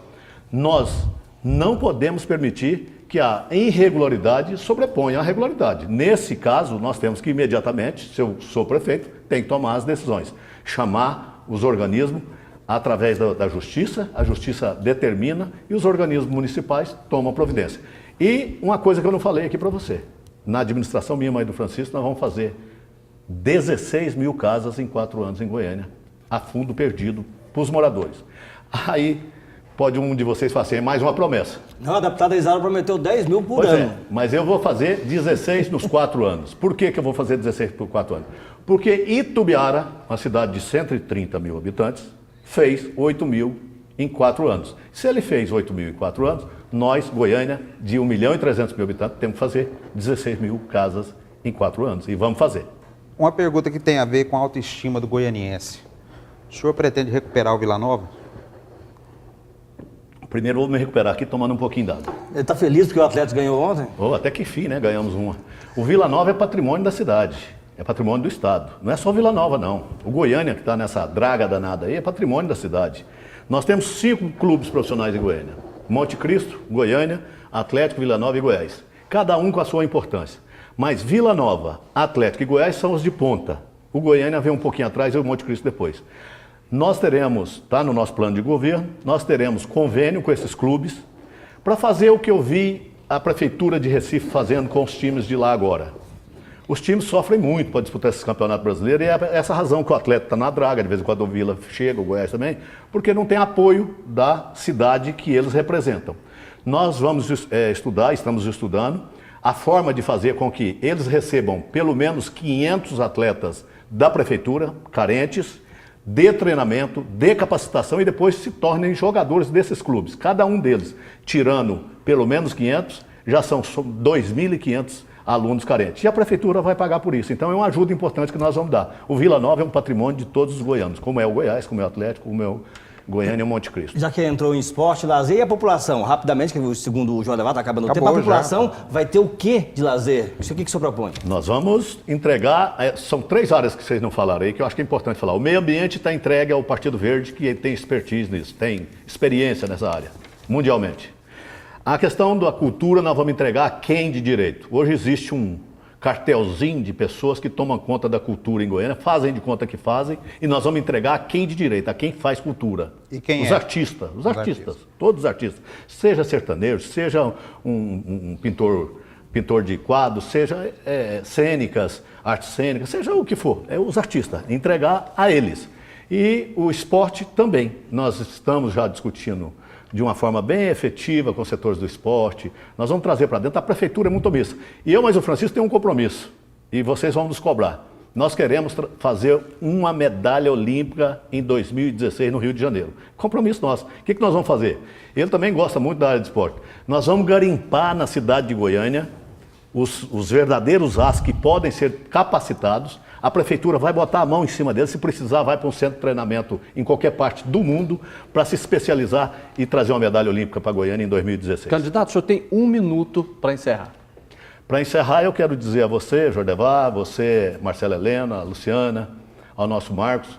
nós não podemos permitir que a irregularidade sobreponha a regularidade. Nesse caso, nós temos que imediatamente, se eu sou prefeito, tem que tomar as decisões. Chamar os organismos através da justiça, a justiça determina e os organismos municipais tomam providência. E uma coisa que eu não falei aqui para você. Na administração minha, mãe do Francisco, nós vamos fazer 16 mil casas em 4 anos em Goiânia, a fundo perdido para os moradores. Aí pode um de vocês fazer assim, mais uma promessa. Não, a deputada Isaura prometeu 10 mil por ano. Mas eu vou fazer 16 nos 4 anos. Por que eu vou fazer 16 por 4 anos? Porque Itubiara, uma cidade de 130 mil habitantes, fez 8 mil em 4 anos. Se ele fez 8 mil em 4 anos, nós, Goiânia, de 1.300.000 habitantes, temos que fazer 16 mil casas em 4 anos. E vamos fazer. Uma pergunta que tem a ver com a autoestima do goianiense. O senhor pretende recuperar o Vila Nova? Primeiro vou me recuperar aqui tomando um pouquinho d'água. Ele está feliz porque o Atlético ganhou ontem? Até que enfim, né? Ganhamos uma. O Vila Nova é patrimônio da cidade. É patrimônio do Estado. Não é só Vila Nova, não. O Goiânia, que está nessa draga danada aí, é patrimônio da cidade. Nós temos 5 clubes profissionais em Goiânia. Monte Cristo, Goiânia, Atlético, Vila Nova e Goiás. Cada um com a sua importância. Mas Vila Nova, Atlético e Goiás são os de ponta. O Goiânia vem um pouquinho atrás e o Monte Cristo depois. Nós teremos, está no nosso plano de governo, nós teremos convênio com esses clubes para fazer o que eu vi a Prefeitura de Recife fazendo com os times de lá agora. Os times sofrem muito para disputar esse campeonato brasileiro e é essa razão que o Atlético está na draga, de vez em quando o Vila chega, o Goiás também, porque não tem apoio da cidade que eles representam. Nós vamos estudar, estamos estudando, a forma de fazer com que eles recebam pelo menos 500 atletas da Prefeitura, carentes, de treinamento, de capacitação e depois se tornem jogadores desses clubes. Cada um deles, tirando pelo menos 500, já são 2.500 alunos carentes. E a Prefeitura vai pagar por isso. Então é uma ajuda importante que nós vamos dar. O Vila Nova é um patrimônio de todos os goianos, como é o Goiás, como é o Atlético, como é o Goiânia e o Monte Cristo. Já que entrou em esporte, lazer e a população, rapidamente, que segundo o João Levar está acabando o tempo, a população vai ter o que de lazer? Isso aqui que o senhor propõe? Nós vamos entregar, são 3 áreas que vocês não falaram aí, que eu acho que é importante falar. O meio ambiente está entregue ao Partido Verde, que tem expertise nisso, tem experiência nessa área, mundialmente. A questão da cultura nós vamos entregar a quem de direito. Hoje existe um cartelzinho de pessoas que tomam conta da cultura em Goiânia, fazem de conta que fazem, e nós vamos entregar a quem de direito, a quem faz cultura. E quem os é? artistas, todos os artistas. Seja sertanejo, seja um pintor de quadros, seja cênicas, artes cênicas, seja o que for, os artistas, entregar a eles. E o esporte também. Nós estamos já discutindo de uma forma bem efetiva com os setores do esporte. Nós vamos trazer para dentro, a prefeitura é muito omissa. E eu, mais o Francisco, tem um compromisso, e vocês vão nos cobrar. Nós queremos fazer uma medalha olímpica em 2016 no Rio de Janeiro. Compromisso nosso. O que nós vamos fazer? Ele também gosta muito da área de esporte. Nós vamos garimpar na cidade de Goiânia os verdadeiros as que podem ser capacitados. A prefeitura vai botar a mão em cima deles, se precisar vai para um centro de treinamento em qualquer parte do mundo para se especializar e trazer uma medalha olímpica para Goiânia em 2016. Candidato, o senhor tem 1 minuto para encerrar. Para encerrar, eu quero dizer a você, Jordevar, você, Marcela Helena, Luciana, ao nosso Marcos.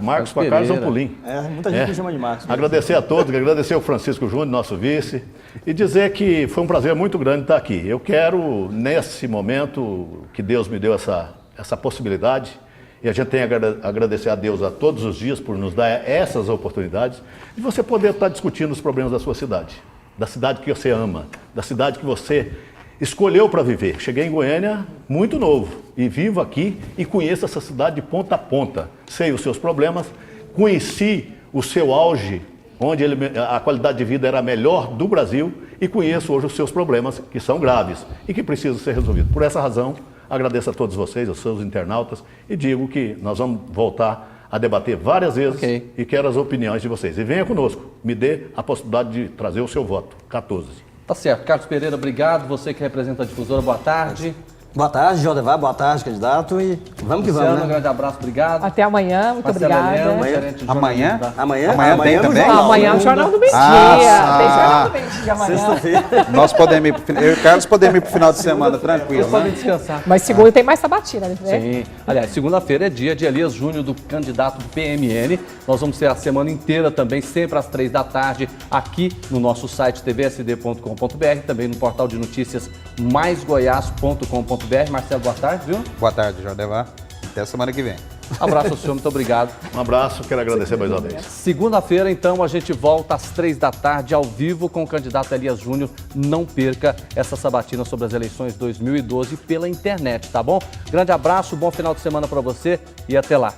Marcos Pereira. Zampolim. Muita gente me chama de Marcos. Agradecer a todos, agradecer ao Francisco Júnior, nosso vice, e dizer que foi um prazer muito grande estar aqui. Eu quero, nesse momento, que Deus me deu essa possibilidade, e a gente tem a agradecer a Deus a todos os dias por nos dar essas oportunidades, de você poder estar discutindo os problemas da sua cidade, da cidade que você ama, da cidade que você escolheu para viver. Cheguei em Goiânia muito novo e vivo aqui e conheço essa cidade de ponta a ponta. Sei os seus problemas, conheci o seu auge, onde a qualidade de vida era a melhor do Brasil, e conheço hoje os seus problemas, que são graves e que precisam ser resolvidos. Por essa razão, agradeço a todos vocês, aos seus internautas, e digo que nós vamos voltar a debater várias vezes e quero as opiniões de vocês. E venha conosco, me dê a possibilidade de trazer o seu voto. 14. Tá certo. Carlos Pereira, obrigado. Você que representa a difusora, boa tarde. Boa tarde, Jordevar, boa tarde, candidato, e vamos que Luciano, vamos, um né? grande abraço, obrigado. Até amanhã, muito Marcela obrigada. Helena, gerente de Amanhã? jornalismo da- Amanhã tem no também? jornal, Amanhã é o né? Jornal do Meio-Dia. Ah, Tem Jornal do Meio-Dia amanhã. Sexta-feira. Nós podemos ir, eu e o Carlos podemos ir para o final de semana tranquilo, Vocês podem né? descansar. Mas segunda tem mais sabatina, né? Sim. Aliás, segunda-feira é dia de Elias Júnior, do candidato do PMN. Nós vamos ter a semana inteira também, sempre às 3 da tarde, aqui no nosso site tvsd.com.br, também no portal de notícias maisgoias.com.br. Marcelo, boa tarde, viu? Boa tarde, Jordevar. Até a semana que vem. Abraço ao senhor, muito obrigado. Um abraço, quero agradecer mais uma vez. Segunda-feira, então, a gente volta às 3 da tarde, ao vivo, com o candidato Elias Júnior. Não perca essa sabatina sobre as eleições 2012 pela internet, tá bom? Grande abraço, bom final de semana para você e até lá.